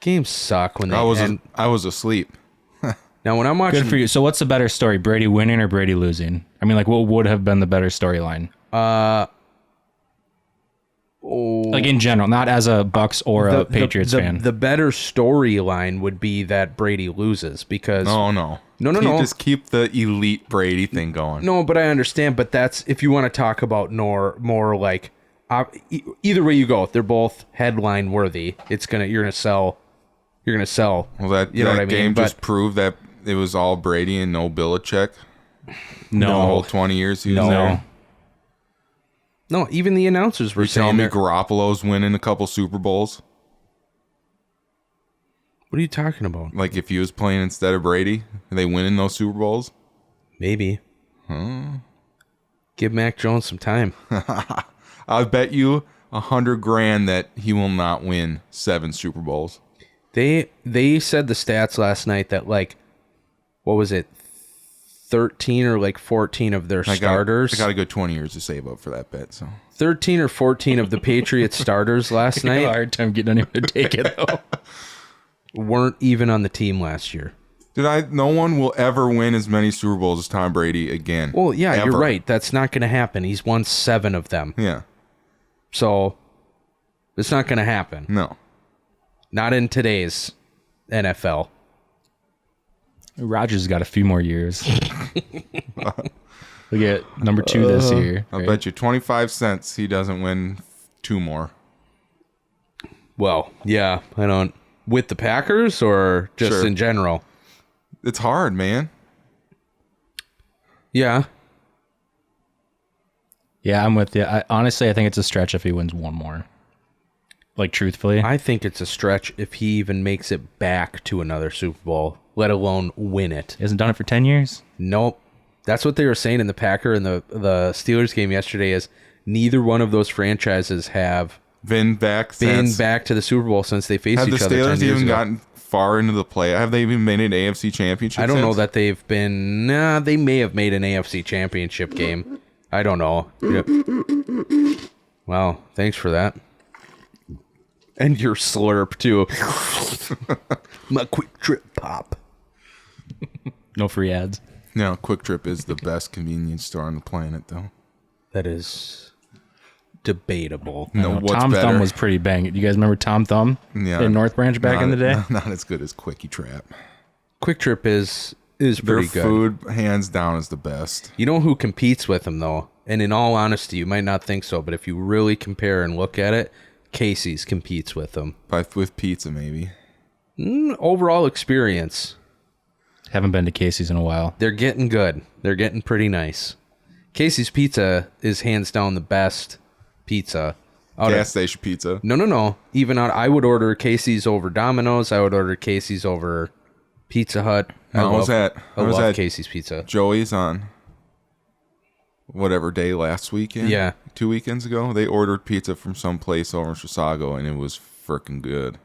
Games suck when they end. I was asleep. Now, when I'm watching... Good for you. So what's the better story, Brady winning or Brady losing? I mean, like, what would have been the better storyline? Like in general, not as a Bucks or a Patriots fan. The better storyline would be that Brady loses because... Oh, no. No. Just keep the elite Brady thing going. No, but I understand. But that's if you want to talk about more like either way you go, they're both headline worthy. You're gonna sell. Well, that you know what I mean? game But just proved that it was all Brady and no Belichick. No. The whole 20 years he was there. no, even the announcers were You're telling saying me they're- Garoppolo's winning a couple Super Bowls? What are you talking about? Like if he was playing instead of Brady, are they winning those Super Bowls? Maybe. Give Mac Jones some time. I'll bet you $100,000 that he will not win 7 Super Bowls. They said the stats last night that like, what was it, 13 or like 14 of their starters. I got a good 20 years to save up for that bet. So 13 or 14 of the Patriots starters last I have a night hard time getting anyone to take it, though. weren't even on the team last year. no one will ever win as many Super Bowls as Tom Brady again. Well, yeah, Ever. you're right. That's not going to happen. He's won 7 of them. Yeah. So it's not going to happen. No. Not in today's NFL. Rodgers has got a few more years. We'll get number 2 this year. I'll right? bet you 25 cents he doesn't win 2 more. Well, yeah, I don't. With the Packers or just Sure. in general? It's hard, man. Yeah. Yeah, I'm with you. Honestly, I think it's a stretch if he wins 1 more. Like, truthfully. I think it's a stretch if he even makes it back to another Super Bowl, let alone win it. He hasn't done it for 10 years? Nope. That's what they were saying in the Packer and the Steelers game yesterday is neither one of those franchises have Been back to the Super Bowl since they faced Have the each other 10 Steelers years even ago. gotten far into the play? Have they even made an AFC championship? I don't know since? that they've been... Nah, they may have made an AFC championship game. I don't know. Yep. Wow, thanks for that. And your slurp, too. My quick trip pop. No free ads. No, Quick Trip is the best convenience store on the planet, though. That is debatable. No, what's Tom better? Thumb was pretty bang. You guys remember Tom Thumb in North Branch back in the day? Not as good as Quickie Trap. Quick Trip is Their pretty good. food, hands down, is the best. You know who competes with them, though? And in all honesty, you might not think so, but if you really compare and look at it, Casey's competes with them. With pizza, maybe. Overall experience, Haven't been to Casey's in a while. they're getting good. They're getting pretty nice. Casey's Pizza is hands down the best pizza Gas station pizza. No. Even out, I would order Casey's over Domino's. I would order Casey's over Pizza Hut. I love Casey's pizza. Joey's on whatever day last weekend. Yeah. 2 weekends ago. They ordered pizza from some place over in Chisago, and it was freaking good.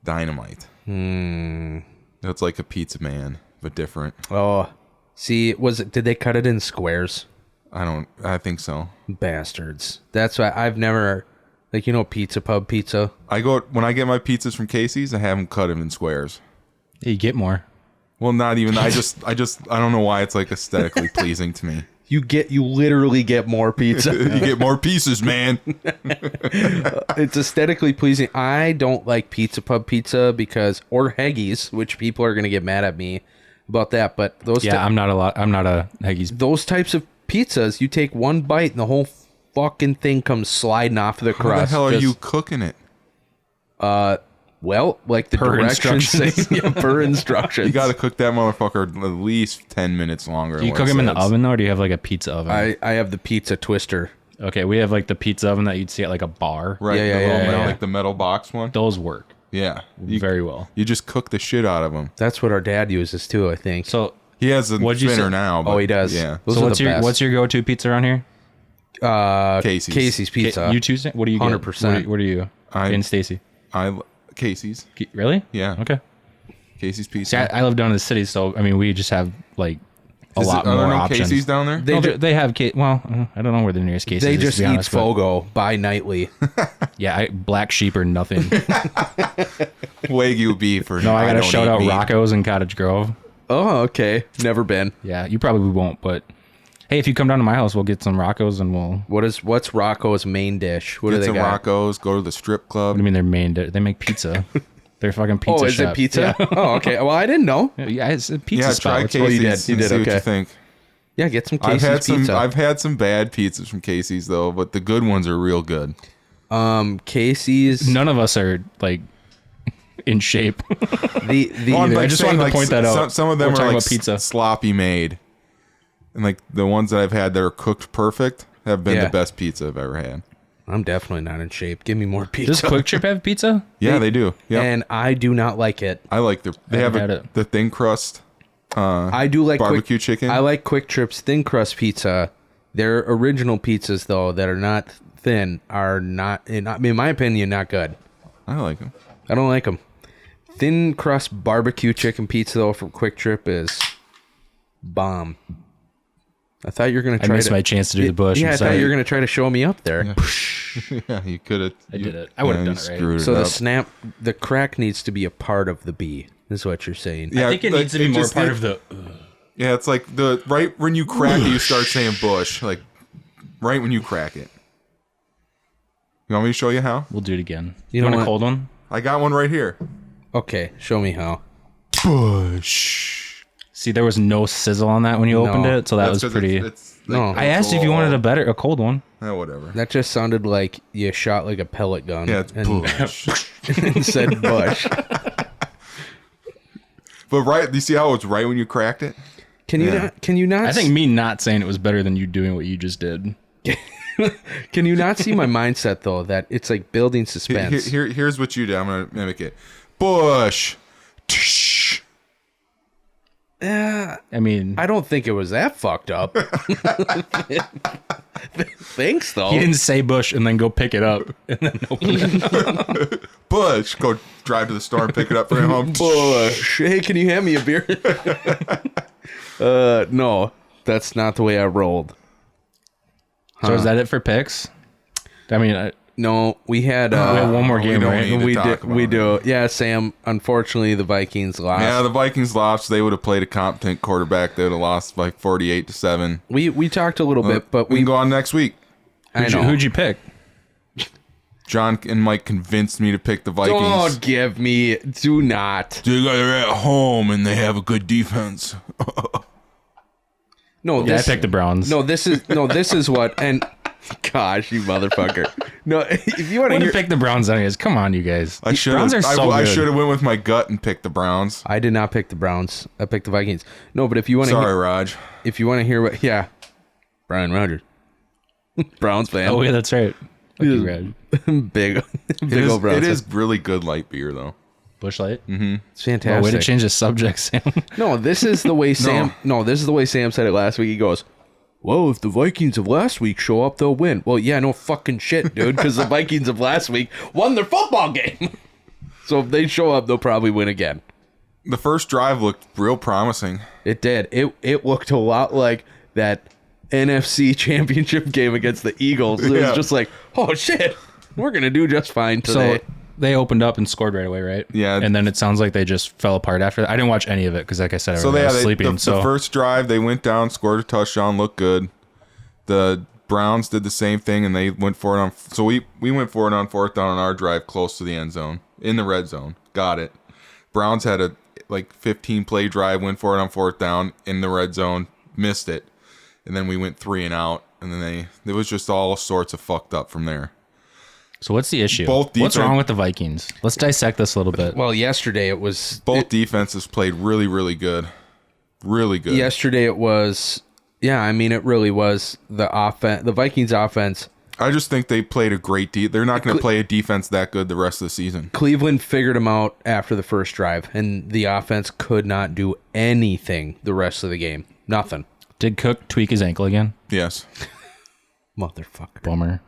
Dynamite. It's like a pizza man, but different. Oh, see, did they cut it in squares? I think so. Bastards. That's why I've never, Pizza Pub pizza. When I get my pizzas from Casey's, I have them cut them in squares. Yeah, you get more. Well, not even. I don't know why it's like aesthetically pleasing to me. You literally get more pizza. You get more pieces, man. It's aesthetically pleasing. I don't like Pizza Pub pizza or Heggies, which people are going to get mad at me about that. But I'm not a Heggies. Those types of pizzas, you take one bite and the whole fucking thing comes sliding off of the crust. How the hell are you cooking it? Well, like the Per directions say, instructions. per instructions. You got to cook that motherfucker at least 10 minutes longer. Do you cook them in the oven though, or do you have like a pizza oven? I have the pizza twister. Okay, we have like the pizza oven that you'd see at like a bar. Right, Yeah. like the metal box one. Those work Yeah, very well. You just cook the shit out of them. That's what our dad uses too, I think. So He has a What'd you spinner say? now. But he does. Yeah, Those so are the best. what's your go-to pizza around here? Casey's pizza. You two? What do you get? 100%. What are you? And Stacy. Casey's. Really? Yeah. Okay. Casey's pizza. See, I live down in the city, so I mean, we just have like a lot more Are there no options. Casey's down there? They have well, I don't know where the nearest Casey's They is, just to be eat honest, but- Fogo bi-nightly. Yeah, black sheep or nothing. Wagyu beef or No, I gotta don't shout eat out meat. Rocco's in Cottage Grove. Oh, okay. Never been. Yeah, you probably won't, but hey, if you come down to my house, we'll get some Rocco's and we'll. What's Rocco's main dish? What Get do they some got? Rocco's. Go to the strip What club. do you mean they're main? They make pizza. They're fucking pizza. Oh, is shop. it pizza? Yeah. Oh, okay. Well, I didn't know. Yeah, it's a pizza Yeah, spot. try It's- Casey's. you did. You and did, see what okay. you think. Yeah, get some Casey's pizza. I've had some bad pizzas from Casey's though, but the good ones are real good. Casey's. None of us are like in shape. I just wanted to point that out. Some of them We're are talking like about pizza. sloppy made, and like the ones that I've had that are cooked perfect have been Yeah. the best pizza I've ever had. I'm definitely not in shape. Give me more pizza. Does Quick Trip have pizza? Yeah, they do. Yeah, And I do not like it. I like they have haven't had it. the thin crust. I do like Barbecue chicken? I like Quick Trip's thin crust pizza. Their original pizzas, though, that are not thin, are not, in my opinion, not good. I like them. I don't like them. Thin crust barbecue chicken pizza, though, from Quick Trip is bomb. I thought you were going to I try missed my chance to do the bush. Yeah, I'm I thought sorry. you were going to try to show me up there. Yeah, you could have. I did it. I would have done it right. So the crack needs to be a part of the B, is what you're saying. Yeah, I think it needs to be more part of the. Yeah, it's like right when you crack it, you start saying bush. Like right when you crack it. You want me to show you how? We'll do it again. You You know want what? a cold one? I got one right here. Okay, show me how. Bush. See, there was no sizzle on that when you opened it, so that was pretty. No. I asked if you wanted a cold one. Whatever. That just sounded like you shot like a pellet gun. Yeah, it's bush. and said Bush. But right, you see how it's right when you cracked it? Can you Yeah. not? Can you not? I think me not saying it was better than you doing what you just did. Can you not see my mindset though? That it's like building suspense. Here's what you do. I'm gonna mimic it. Bush. Tsh. Yeah, I mean, I don't think it was that fucked up. Thanks though. he didn't say bush and then go pick it up and then open it. Bush. Go drive to the store and pick it up for him home. Bush. Hey, can you hand me a beer? No, that's not the way I rolled. So is that it for picks? I mean, No, we had we have one more game, don't right? need to we talk do. We about do. Yeah, Sam. Unfortunately, the Vikings lost. Yeah, the Vikings lost. They would have played a competent quarterback. They would have lost like 48-7. We talked a little bit, but we can go on next week. I know. Who'd you pick? John and Mike convinced me to pick the Vikings. Don't give me. Do not. They're at home and they have a good defense. No, Yeah, I this. picked the Browns. No, this is what. And gosh, you motherfucker. No, if you want I to would hear. have picked the Browns anyways. Come on, you guys. I should Browns are so I good. should have went with my gut and picked the Browns. I did not pick the Browns. I picked the Vikings. No, but if you want to. Sorry, Raj. If you want to hear what. Yeah, Brian Rogers, Browns fan. Oh yeah, that's right. Red. Big It old Browns. it is really good light beer though. Bush Light. It's Oh, fantastic. way to change the subject, Sam. No, this is the way Sam. No, this is the way Sam said it last week. He goes, "Well, if the Vikings of last week show up, they'll win." Well, yeah, no fucking shit, dude, because the Vikings of last week won their football game. So if they show up, they'll probably win again. The first drive looked real promising. It did. It looked a lot like that NFC Championship game against the Eagles. It was just like, oh shit, we're gonna do just fine today. So they opened up and scored right away, right? Yeah. And then it sounds like they just fell apart after that. I didn't watch any of it because, like I said, I was sleeping. The first drive, they went down, scored a touchdown, looked good. The Browns did the same thing, and they went for it on. So we went for it on fourth down on our drive, close to the end zone, in the red zone. Got it. Browns had a 15 play drive, went for it on fourth down in the red zone, missed it, and then we went 3 and out, and then it was just all sorts of fucked up from there. So what's the issue? What's What's wrong with the Vikings? Let's dissect this a little bit. Well, yesterday it was Both defenses played really, really good. Really good. Yesterday it was. Yeah, I mean, it really was the offense. The Vikings offense. I just think they played a great They're not going to play a defense that good the rest of the season. Cleveland figured them out after the first drive, and the offense could not do anything the rest of the game. Nothing. Did Cook tweak his ankle again? Yes. Motherfucker. Bummer.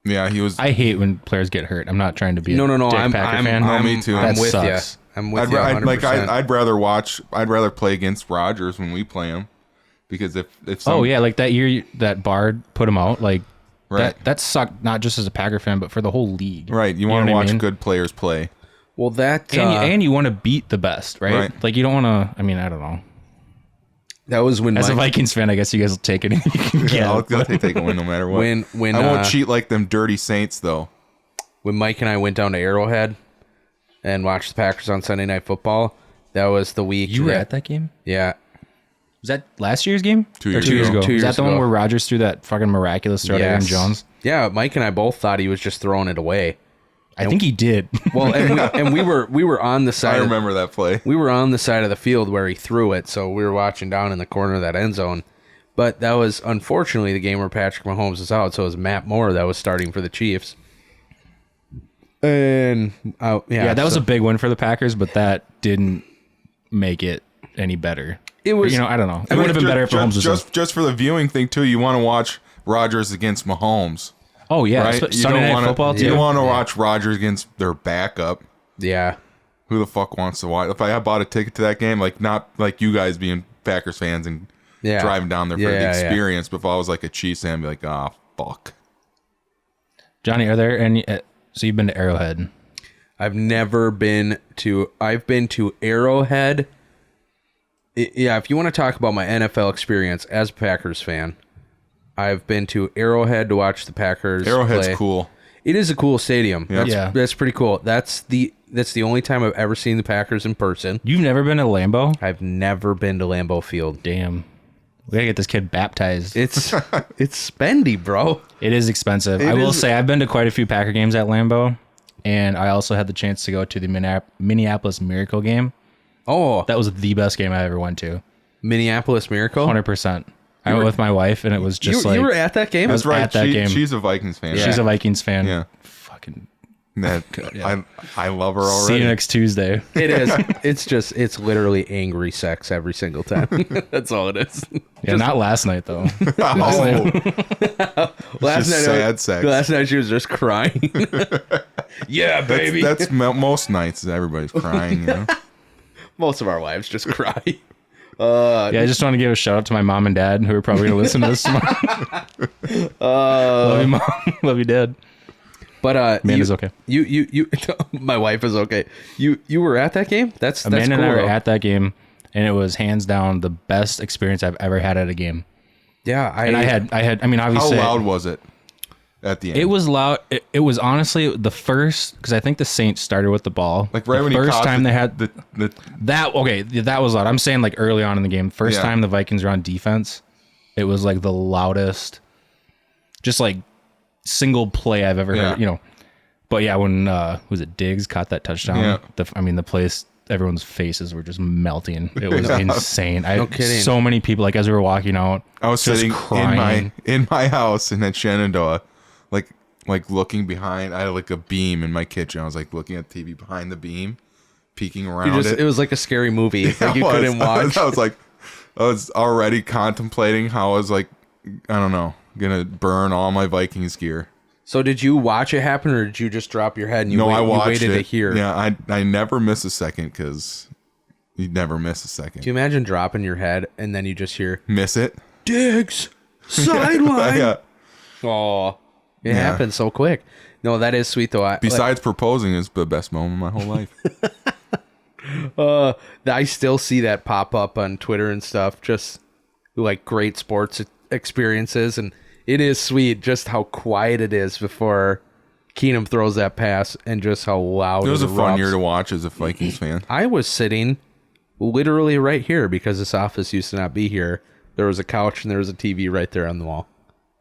Yeah, he was. I hate when players get hurt. I'm not trying to be No. a dick I'm Packer fan. me too. I'm That with sucks. you. I'm with you. 100%. I'd rather play against Rodgers when we play him, because if some, Oh yeah, like that year that Bard put him out, like Right. that sucked not just as a Packer fan, but for the whole league. right, you know want to what I watch mean? good players play. Well, that And you want to beat the best, right? Right. Like you don't want to. I mean, I don't know. that was when As a Mike, Vikings fan, I guess you guys will take anything you can get. Yeah, I'll take a win no matter what. when I won't uh, cheat like them dirty Saints though. when Mike and I went down to Arrowhead and watched the Packers on Sunday Night Football. That was the week. You were at that game? Yeah. Was that last year's game? 2 Or years 2 years ago. ago? 2 Was years that the one ago. where Rodgers threw that fucking miraculous throw to Aaron Jones? Yeah, Mike and I both thought he was just throwing it away. I think he did. Well, and we were on the side. I remember that play. We were on the side of the field where he threw it, so we were watching down in the corner of that end zone. But that was unfortunately the game where Patrick Mahomes was out, so it was Matt Moore that was starting for the Chiefs. And Yeah, that was a big win for the Packers, but that didn't make it any better. It was, I don't know. It would have been better if Mahomes was just for the viewing thing too. You want to watch Rodgers against Mahomes, Oh yeah, right? Sunday Night Football You too. don't want to watch Rodgers against their backup. yeah. Who the fuck wants to watch? If I bought a ticket to that game, like not like you guys being Packers fans and Yeah. driving down there for Yeah, the yeah. experience, but if I was like a Chiefs fan, I'd be like, ah, fuck. Johnny, are there any? So you've been to Arrowhead? I've been to Arrowhead. Yeah, if you want to talk about my NFL experience as a Packers fan, I've been to Arrowhead to watch the Packers Arrowhead's play. cool. It is a cool stadium. Yeah. Yeah. That's pretty cool. That's the only time I've ever seen the Packers in person. You've never been to Lambeau? I've never been to Lambeau Field. Damn, we gotta get this kid baptized. It's spendy, bro. It is expensive. I will say I've been to quite a few Packer games at Lambeau, and I also had the chance to go to the Minneapolis Miracle game. Oh, That was the best game I ever went to. Minneapolis Miracle. 100%. I went with my wife, and it was just you were at that game? I was That's right. at that game. She's a Vikings fan. She's a Vikings fan. Yeah. Fucking That, I love her already. see you next Tuesday. It is. It's literally angry sex every single time. That's all it is. Yeah, not last night though. Oh, Last just night, sad sex. Last night she was just crying. Yeah, baby. that's most nights. Everybody's crying. You know? Most of our wives just cry. Yeah, I just want to give a shout out to my mom and dad who are probably gonna listen to this tomorrow. Love you, mom. Love you, dad. But Amanda's okay. You my wife is okay. You were at that game? That's Amanda cool, and I were though. at that game, and it was hands down the best experience I've ever had at a game. Yeah, And I had. I mean, How obviously, loud was it at the end? it was loud. It was honestly the first, because I think the Saints started with the ball. like right the when he first caught time the, they had the that. Okay, that was loud. I'm saying like early on in the game, first Yeah. time the Vikings were on defense, it was like the loudest, just like single play I've ever Yeah. heard. You know, but yeah, when was it Diggs caught that touchdown? Yeah. The place, everyone's faces were just melting. It was insane. No kidding. So many people, like as we were walking out, I was just sitting crying. in my house in that Shenandoah, like like looking behind. I had like a beam in my kitchen. I was like looking at the TV behind the beam, peeking around it. It was like a scary movie. Like you couldn't watch. I was already contemplating how I was like, I don't know, gonna burn all my Vikings gear. So did you watch it happen, or did you just drop your head and I watched waited it. to hear? Yeah, I never miss a second because you never miss a second. Do you imagine dropping your head and then you just hear Miss it? Diggs sideline? Yeah. Oh, it happened so quick. No, that is sweet though. Besides proposing is the best moment of my whole life. I still see that pop up on Twitter and stuff. Just like great sports experiences, and it is sweet just how quiet it is before Keenum throws that pass, and just how loud It was a fun erupts. year to watch as a Vikings fan. I was sitting literally right here because this office used to not be here. There was a couch and there was a TV right there on the wall.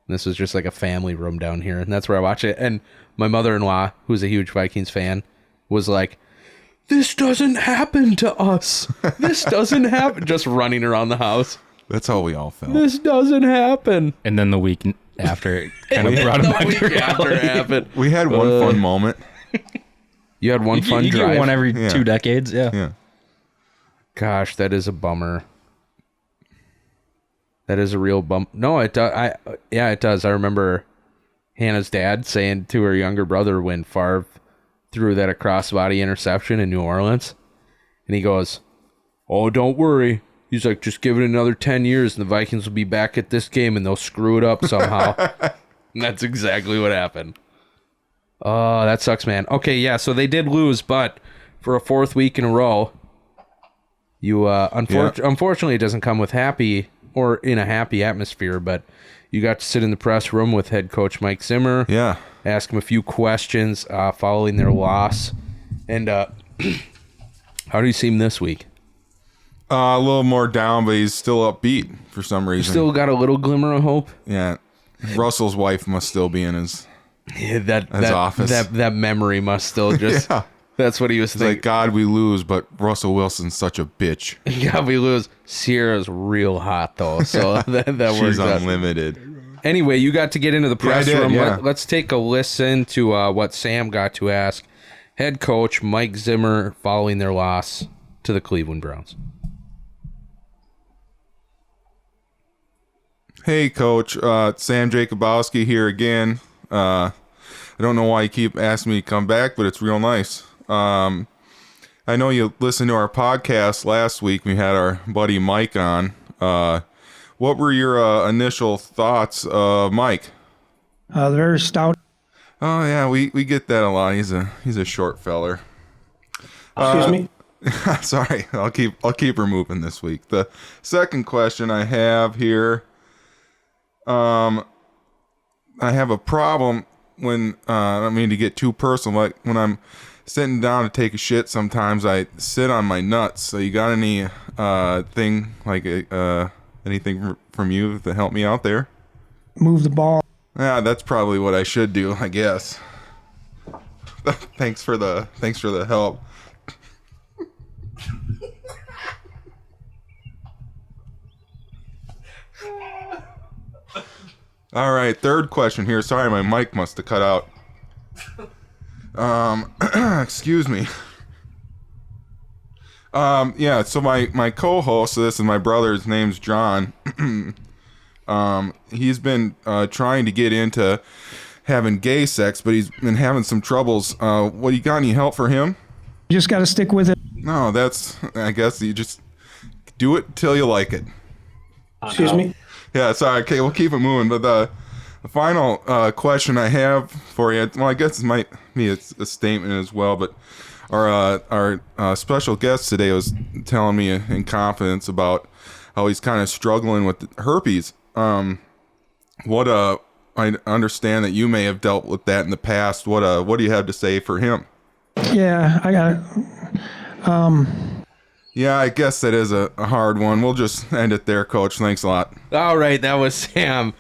And this was just like a family room down here, and that's where I watch it. And my mother-in-law, who's a huge Vikings fan, was like, "This doesn't happen to us. This doesn't happen." Just running around the house. That's how we all felt. This doesn't happen. And then the week after, it kind of brought him back to reality. We had one fun moment. You had one fun You drive. get one every Yeah. 2 decades. Yeah. Yeah. Gosh, that is a bummer. That is a real bump. No, it does. Yeah, it does. I remember Hannah's dad saying to her younger brother when Favre threw that crossbody interception in New Orleans, and he goes, "Oh, don't worry." He's like, "Just give it another 10 years, and the Vikings will be back at this game, and they'll screw it up somehow." And that's exactly what happened. Oh, that sucks, man. Okay, yeah, so they did lose, but for a 4th week in a row, you unfortunately it doesn't come with happy or in a happy atmosphere, but you got to sit in the press room with head coach Mike Zimmer. Yeah. Ask him a few questions following their loss. And how do you see him this week? A little more down, but he's still upbeat for some reason. Still got a little glimmer of hope? Yeah. Russell's wife must still be in his Yeah, office. That memory must still just... Yeah. That's what he was It's thinking. like, God, we lose, but Russell Wilson's such a bitch. Yeah, we lose. Sierra's real hot, though, so that works She's out. unlimited. Anyway, you got to get into the press I did, room. yeah. Let's take a listen to what Sam got to ask head coach Mike Zimmer following their loss to the Cleveland Browns. Hey, Coach. Sam Jacobowski here again. I don't know why you keep asking me to come back, but it's real nice. I know you listened to our podcast last week. We had our buddy Mike on. What were your initial thoughts of Mike? Very stout. Oh yeah, we get that a lot. He's a short feller. Excuse me. Sorry, I'll keep her moving this week. The second question I have here, I have a problem when I don't mean to get too personal, like when I'm sitting down to take a shit, sometimes I sit on my nuts. So you got any thing like anything from you to help me out there? Move the ball. Yeah, that's probably what I should do, I guess. Thanks for the help. All right, third question here. Sorry, my mic must have cut out. Excuse me. Yeah, so my co-host of this and my brother's name's John. He's been trying to get into having gay sex, but he's been having some troubles. What, you got any help for him? You just got to stick with it. No, I guess you just do it till you like it. Excuse me. Yeah, sorry. Okay, we'll keep it moving. But the final question I have for you, well, I guess it might be a statement as well, but our special guest today was telling me in confidence about how he's kind of struggling with herpes. I understand that you may have dealt with that in the past. What do you have to say for him? Yeah, I got it. Yeah, I guess that is a hard one. We'll just end it there, Coach. Thanks a lot. All right, that was Sam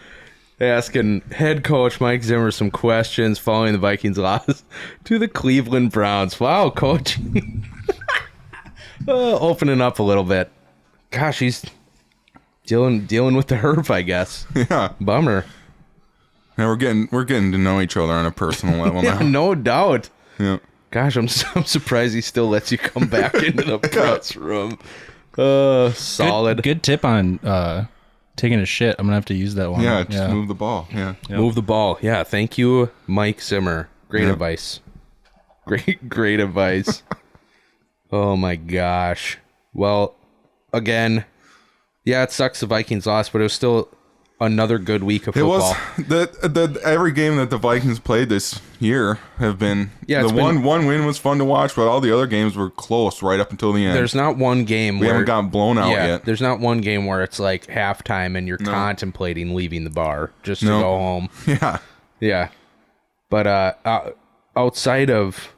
asking head coach Mike Zimmer some questions following the Vikings loss to the Cleveland Browns. Wow, coach. Opening up a little bit. Gosh, he's dealing with the herp, I guess. Yeah. Bummer. And we're getting to know each other on a personal level Yeah, now. no doubt. Yeah. Gosh, I'm surprised he still lets you come back into the press room. Solid. Good tip on taking a shit. I'm gonna have to use that one. Yeah, just move the ball. Yeah. Move the ball. Yeah, thank you, Mike Zimmer. Great Yep. advice. Great advice. Oh my gosh. Well, again, yeah, it sucks the Vikings lost, but it was still another good week of It football. was every game that the Vikings played this year have been. Yeah, the it's been- one win was fun to watch, but all the other games were close right up until the end. There's not one game we where haven't gotten blown out yet. There's not one game where it's like halftime and you're contemplating leaving the bar just to No. go home. Yeah. Yeah. But outside of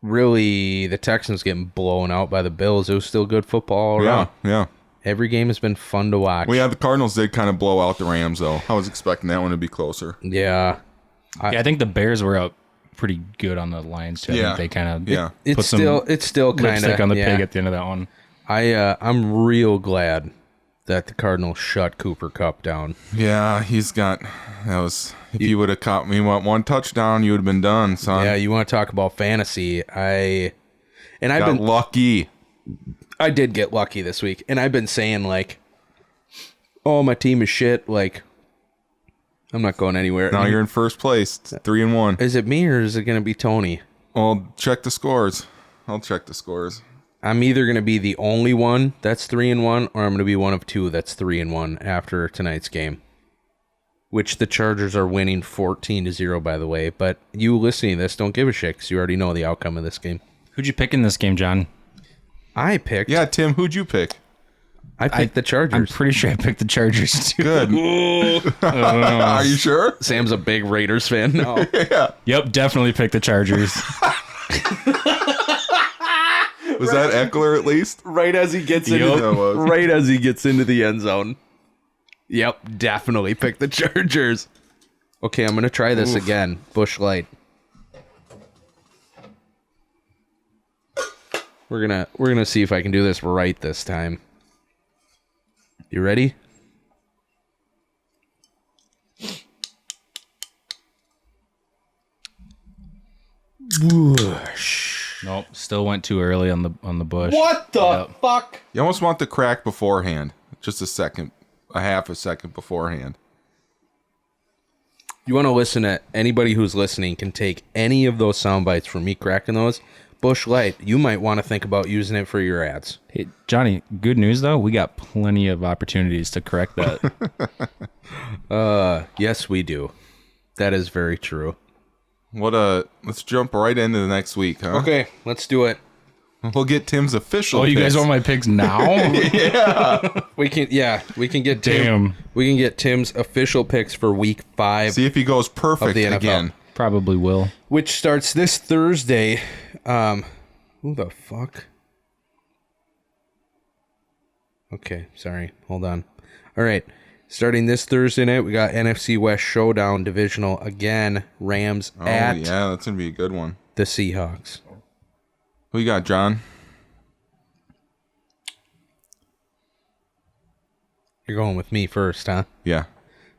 really the Texans getting blown out by the Bills, it was still good football all Yeah. around. Yeah. Every game has been fun to watch. Well, yeah, the Cardinals did kind of blow out the Rams, though. I was expecting that one to be closer. Yeah. Yeah, I think the Bears were out pretty good on the Lions too. I Yeah. think they kind of Yeah. It's still kind lipstick of on the pig at the end of that one. I'm real glad that the Cardinals shut Cooper Kupp down. Yeah, if you would have caught me one touchdown, you would have been done, son. Yeah, you want to talk about fantasy? I've Got been lucky. I did get lucky this week, and I've been saying like, "Oh, my team is shit." Like, I'm not going anywhere. Now you're in first place, 3-1. Is it me or is it going to be Tony? Well, check the scores. I'll check the scores. I'm either going to be the only one that's 3-1, or I'm going to be one of two that's 3-1 after tonight's game. Which the Chargers are winning 14-0, by the way. But you listening to this don't give a shit because you already know the outcome of this game. Who'd you pick in this game, John? I picked. Yeah, Tim, who'd you pick? I picked the I'm Chargers. pretty sure I picked the Chargers too. Good. Are you sure? Sam's a big Raiders fan. No. Yep, definitely picked the Chargers. Was that Eckler at least? Right as he gets That was. right as he gets into the end zone. Yep, definitely pick the Chargers. Okay, I'm gonna try this again. Bush Light. We're gonna see if I can do this right this time. You ready? Whoosh. Nope, still went too early on the bush. What the fuck? You almost want the crack beforehand. Just a half a second beforehand. You want to listen to anybody who's listening can take any of those sound bites from me cracking those. Bush Light, you might want to think about using it for your ads. Hey, Johnny, good news though. We got plenty of opportunities to correct that. Yes, we do. That is very true. Let's jump right into the next week, huh? Okay, let's do it. We'll get Tim's official Oh, you guys picks. want my picks now? We can get Damn. we can get Tim's official picks for week 5, See if he goes perfect Of the NFL. again. Probably will. which starts this Thursday. Who the fuck? Okay, sorry. Hold on. All right. Starting this Thursday night, we got NFC West Showdown divisional again. Rams Oh, at yeah, that's going to be a good one. the Seahawks. Who you got, John? You're going with me first, huh? Yeah.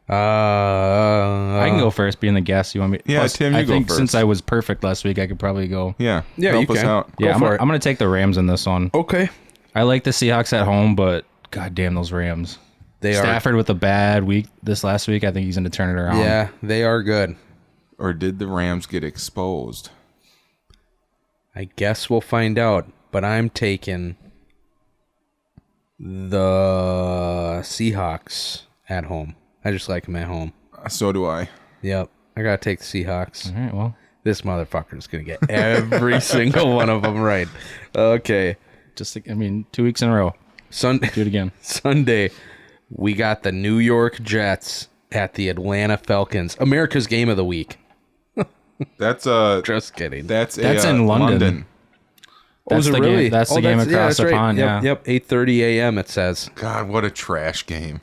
I can go first, being the guest. You want me? Yeah, Tim, you I go think first. since I was perfect last week, I could probably go. Yeah. Yeah, Help you us can. out. Yeah, Go for it. I'm gonna take the Rams in this one. Okay. I like the Seahawks at home, but god damn those Rams. They Stafford with a bad week this last week. I think he's gonna turn it are. around. Yeah, they are good. Or did the Rams get exposed? I guess we'll find out. But I'm taking the Seahawks at home. I just like them at home. So do I. Yep. I got to take the Seahawks. All right. Well, This motherfucker's going to get every single one of them right. Okay. just 2 weeks in a row. Do it again. Sunday, we got the New York Jets at the Atlanta Falcons. America's game of the week. That's Just kidding. that's in London. Oh, is That's it the really? game. That's the Oh, game yeah, across that's the right. pond. Yep, Yeah. Yep. 8:30 a.m. It says. God, what a trash game.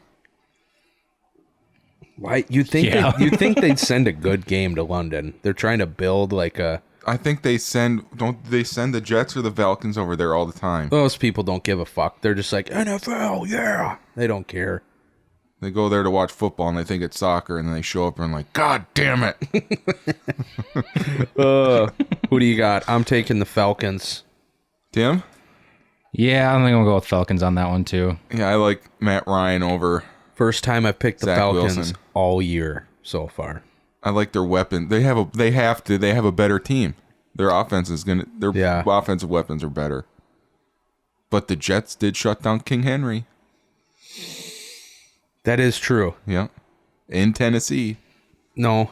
Why you think Yeah. you think they'd send a good game to London? They're trying to build like a. I think they send the Jets or the Falcons over there all the time. Those people don't give a fuck. They're just like NFL, yeah. They don't care. They go there to watch football and they think it's soccer, and then they show up and like, God damn it! Who do you got? I'm taking the Falcons. Tim? Yeah, I think I'm gonna go with Falcons on that one too. Yeah, I like Matt Ryan over. First time I picked the Zach Falcons Wilson. all year so far. I like their weapon. They have a better team. Their offense is their offensive weapons are better. But the Jets did shut down King Henry. That is true. Yeah. In Tennessee. No,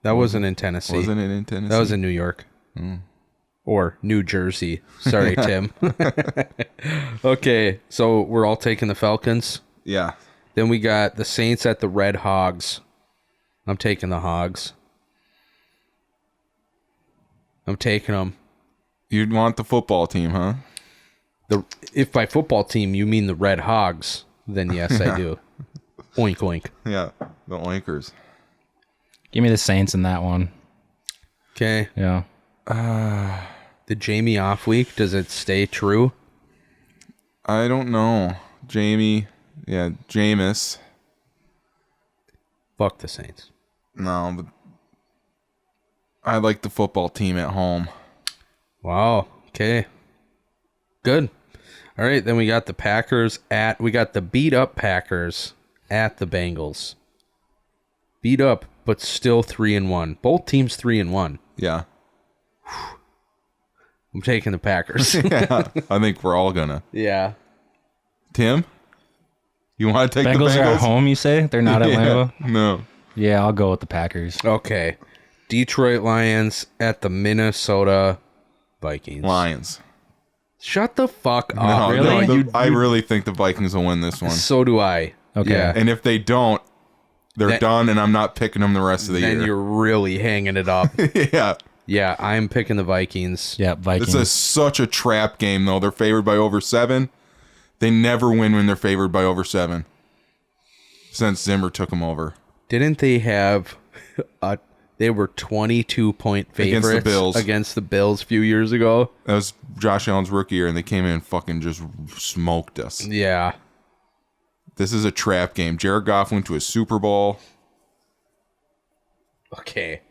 that wasn't in Tennessee. Wasn't it in Tennessee? That was in New York. Or New Jersey. Sorry, Tim. Okay, so we're all taking the Falcons. Yeah. Then we got the Saints at the Red Hogs. I'm taking the Hogs. I'm taking them. You'd want the football team, huh? If by football team you mean the Red Hogs, then yes, I do. Oink, oink. Yeah. The Oinkers. Give me the Saints in that one. Okay. Yeah. The Jamie off week, does it stay true? I don't know. Jamie. Yeah, Jameis. Fuck the Saints. No, but I like the football team at home. Wow. Okay. Good. All right, then we got the Packers we got the beat up Packers at the Bengals. Beat up, but still 3-1. Both teams 3-1. Yeah. I'm taking the Packers. Yeah. I think we're all gonna. Yeah. Tim? You want to take Bengals the Bengals? are at home, you say? They're not at Lambeau? No. Yeah, I'll go with the Packers. Okay. Detroit Lions at the Minnesota Vikings. Lions. Shut the fuck up. No, really? no, I really think the Vikings will win this one. So do I. Okay. Yeah. And if they don't, they're done, and I'm not picking them the rest of the Then year. you're really hanging it up. Yeah. Yeah, I'm picking the Vikings. Yeah, Vikings. This is such a trap game, though. They're favored by over 7. They never win when they're favored by over 7. Since Zimmer took them over. Didn't they have they were 22-point favorites against the Bills a few years ago? That was Josh Allen's rookie year, and they came in and fucking just smoked us. Yeah. This is a trap game. Jared Goff went to a Super Bowl. Okay.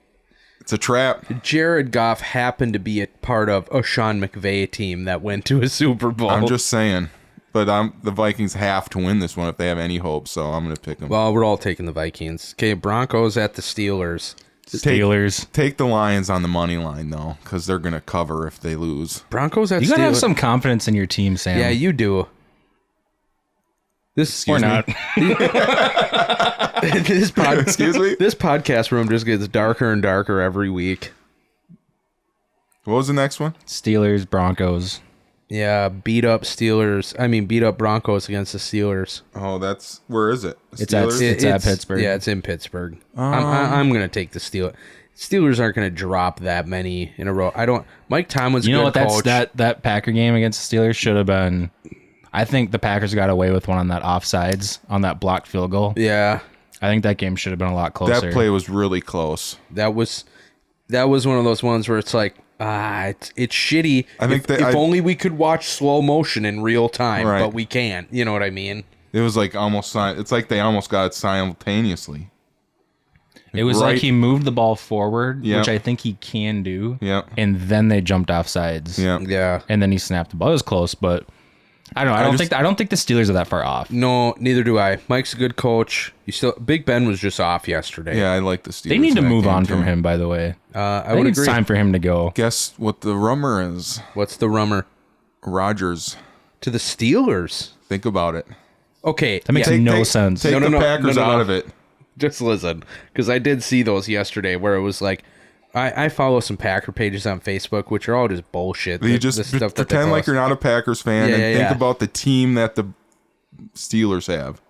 It's a trap. Jared Goff happened to be a part of a Sean McVay team that went to a Super Bowl. I'm just saying. But the Vikings have to win this one if they have any hope, so I'm going to pick them. Well, we're all taking the Vikings. Okay, Broncos at the Steelers. Steelers. Take the Lions on the money line, though, because they're going to cover if they lose. Broncos at You Steelers. gotta have some confidence in your team, Sam. Yeah, you do. This Or not. Excuse me? This podcast room just gets darker and darker every week. What was the next one? Steelers, Broncos. Yeah, beat up Broncos against the Steelers. Oh, where is it? The It's at- Steelers? It's at Pittsburgh. Yeah, it's in Pittsburgh. I'm gonna take the Steelers. Steelers aren't gonna drop that many in a row. Mike Tomlin's a You know good what? coach. That Packer game against the Steelers should have been. I think the Packers got away with one on that offsides on that blocked field goal. Yeah, I think that game should have been a lot closer. That play was really close. that was one of those ones where it's like, it's shitty. I think if only we could watch slow motion in real time, Right. but we can't. You know what I mean? It was like it's like they almost got it simultaneously. It was Right. like he moved the ball forward, Yep. which I think he can do. Yeah. And then they jumped off sides. Yeah. Yeah. And then he snapped the ball. It was close, but I don't know. I don't think the Steelers are that far off. No, neither do I. Mike's a good coach. Big Ben was just off yesterday. Yeah, I like the Steelers. They need to in that move game, on too. from him, by the way. I I would think agree. it's time for him to go. Guess what the rumor is? What's the rumor? Rodgers. To the Steelers? Think about it. Okay. That makes no sense. Take the Packers out of it. Just listen, because I did see those yesterday where it was like, I follow some Packer pages on Facebook, which are all just bullshit. You just pretend like you're not a Packers fan and think about the team that the Steelers have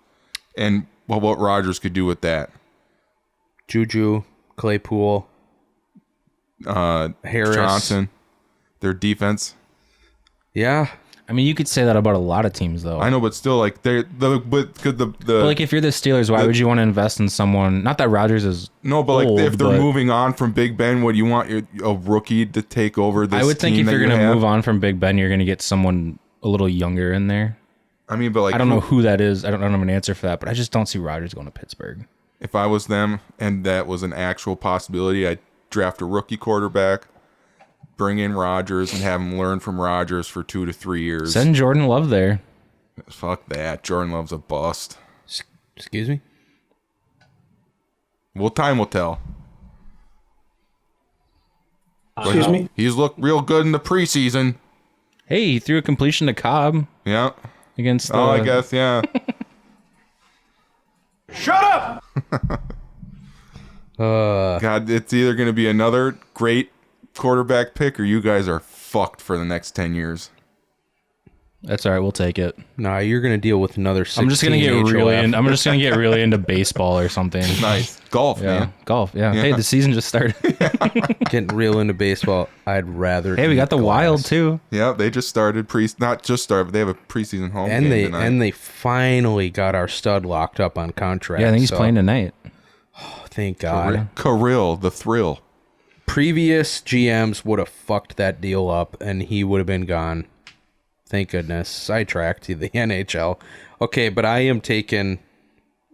and what Rodgers could do with that. Juju, Claypool, Harris. Johnson, their defense. Yeah. I mean, you could say that about a lot of teams, though. I know, but still, like but like if you're the Steelers, why would you want to invest in someone? Not that Rodgers is no, but like old, if they're but moving on from Big Ben, what do you want a rookie to take over this? I would think team if that you're you going to have? move on from Big Ben, you're going to get someone a little younger in there. I mean, but like I don't know who that is. I don't have an answer for that, but I just don't see Rodgers going to Pittsburgh. if I was them and that was an actual possibility, I'd draft a rookie quarterback, bring in Rodgers, and have him learn from Rodgers for 2 to 3 years. Send Jordan Love there. Fuck that. Jordan Love's a bust. Excuse me? Well, time will tell. Excuse me? He's looked real good in the preseason. Hey, he threw a completion to Cobb Yeah. against the... Oh, I guess, yeah. God, it's either going to be another great quarterback pick or you guys are fucked for the next 10 years. That's all right. We'll take it. Nah, you're gonna deal with another 16 I'm just gonna get really HOF. I'm just gonna get really into baseball or something. Nice. Golf, Yeah, man. golf. Yeah. Hey, the season just started. Getting real into baseball. I'd rather. Hey, we got the eat Wild glass. too. Yeah, they just started not just started, but they have a preseason home game tonight. And they finally got our stud locked up on contract. Yeah, I think he's so, playing tonight. Thank God. Kirill, the thrill. Previous GMs would have fucked that deal up, and he would have been gone. Thank goodness. Sidetracked to the NHL. Okay, but I am taking.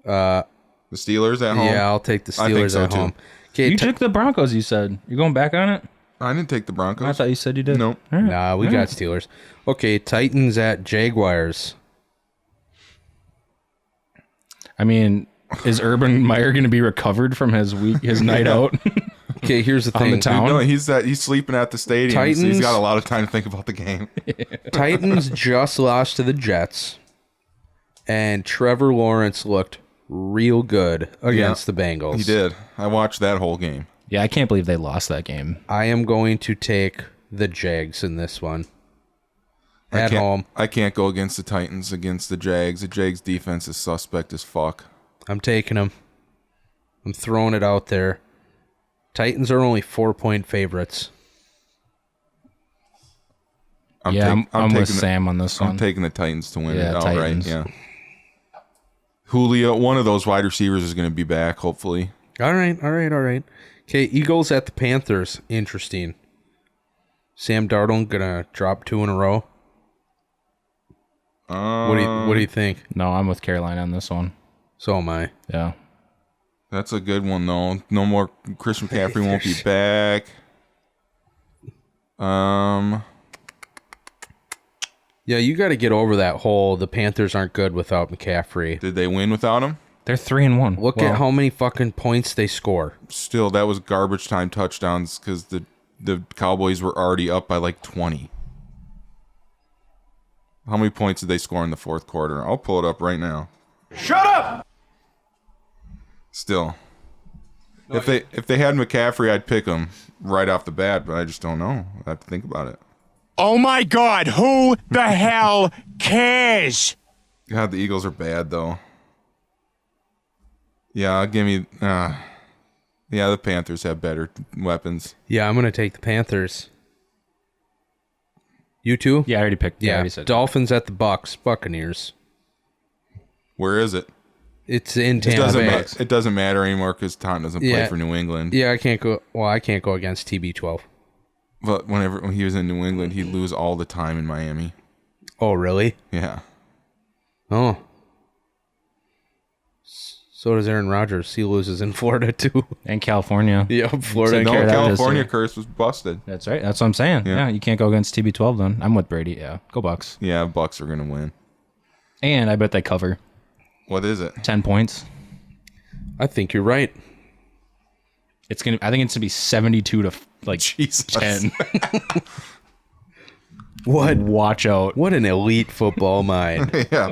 The Steelers at home. Yeah, I'll take the I think Steelers so, at too. home. Okay, You took the Broncos. You said you going back on it. I didn't take the Broncos. I thought you said you did. Nope. All right. Nah, we got Steelers. Okay, Titans at Jaguars. I mean, is Urban Meyer going to be recovered from his night out? Okay, here's the On the thing. town? No, he's sleeping at the stadium, so he's Titans- got a lot of time to think about the game. Titans just lost to the Jets, and Trevor Lawrence looked real good against the Bengals. He did. I watched that whole game. Yeah, I can't believe they lost that game. I am going to take the Jags in this one. At home. I can't go against the Titans against the Jags. The Jags defense is suspect as fuck. I'm taking them. I'm throwing it out there. Titans are only 4-point favorites. I'm I'm with taking Sam on this one. I'm taking the Titans to win Yeah, it outright. Titans. Yeah. Julio, one of those wide receivers is going to be back, hopefully. All right. Okay, Eagles at the Panthers. Interesting. Sam Darnold gonna drop 2 in a row. What do you think? No, I'm with Carolina on this one. So am I. Yeah. That's a good one, though. No more. Christian McCaffrey won't be back. Yeah, you got to get over that whole the Panthers aren't good without McCaffrey. Did they win without him? They're 3-1. Look at how many fucking points they score. Still, that was garbage time touchdowns because the Cowboys were already up by like 20. How many points did they score in the fourth quarter? I'll pull it up right now. Shut up! Still, if they had McCaffrey, I'd pick him right off the bat, but I just don't know. I have to think about it. Oh my God, who the hell cares? God, the Eagles are bad though. Yeah, give me. Yeah, the Panthers have better weapons. Yeah, I'm gonna take the Panthers. You too? Yeah, I already picked. I Yeah. already said Dolphins at the Buccaneers. Where is it? It's in It Tampa doesn't Bay. matter. It doesn't matter anymore because Tom doesn't play Yeah. for New England. Yeah, I can't go. Well, I can't go against TB12. But when he was in New England, he'd lose all the time in Miami. Oh, really? Yeah. Oh. So does Aaron Rodgers. He loses in Florida too. And California. Yeah, Florida. Take No, care of that California this curse was busted. That's right. That's what I'm saying. Yeah. Yeah, you can't go against TB12 then. I'm with Brady. Yeah, go Bucks. Yeah, Bucks are gonna win. And I bet they cover What is it? 10 points. I think you're right. I think it's gonna be 72 to like Jesus. 10. What? Watch out. What an elite football mind. Yeah.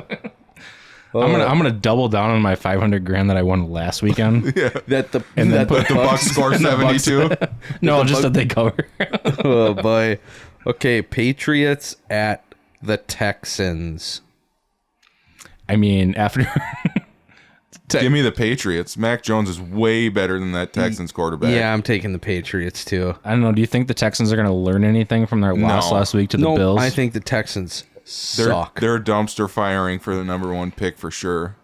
I'm gonna double down on my 500 grand that I won last weekend. That the And then that put The Bucks score 72. No, just that they cover. Oh boy. Okay, Patriots at the Texans. I mean, after Give me the Patriots. Mac Jones is way better than that Texans quarterback. Yeah, I'm taking the Patriots too. I don't know. Do you think the Texans are gonna learn anything from their loss No. last week to the No, Bills? I think the Texans They're suck. dumpster firing for the number 1 pick for sure.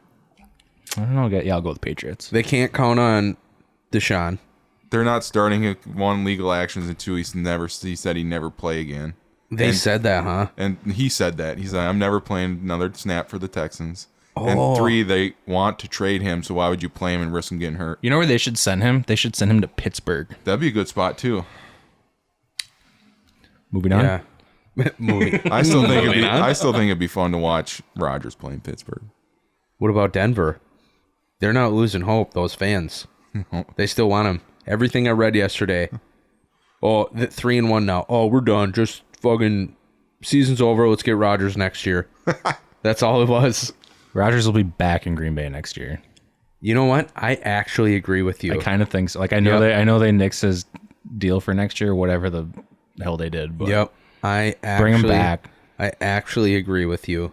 I don't know. Yeah, I'll go with the Patriots. They can't count on Deshaun. They're not starting 1 legal actions and 2 he said he'd never play again. They said that, huh? And he said that. He's like, I'm never playing another snap for the Texans. Oh. And 3, they want to trade him, so why would you play him and risk him getting hurt? You know where they should send him? They should send him to Pittsburgh. That'd be a good spot, too. Moving on. Yeah. Movie. I still think it'd be fun to watch Rodgers play in Pittsburgh. What about Denver? They're not losing hope, those fans. They still want him. Everything I read yesterday. Oh, 3-1 now. Oh, we're done. Just fucking season's over. Let's get Rodgers next year. That's all it was. Rodgers will be back in Green Bay next year. You know what? I actually agree with you. I kind of think so. Like I know they nixed his deal for next year, whatever the hell they did. But Yep. bring him back. I actually agree with you.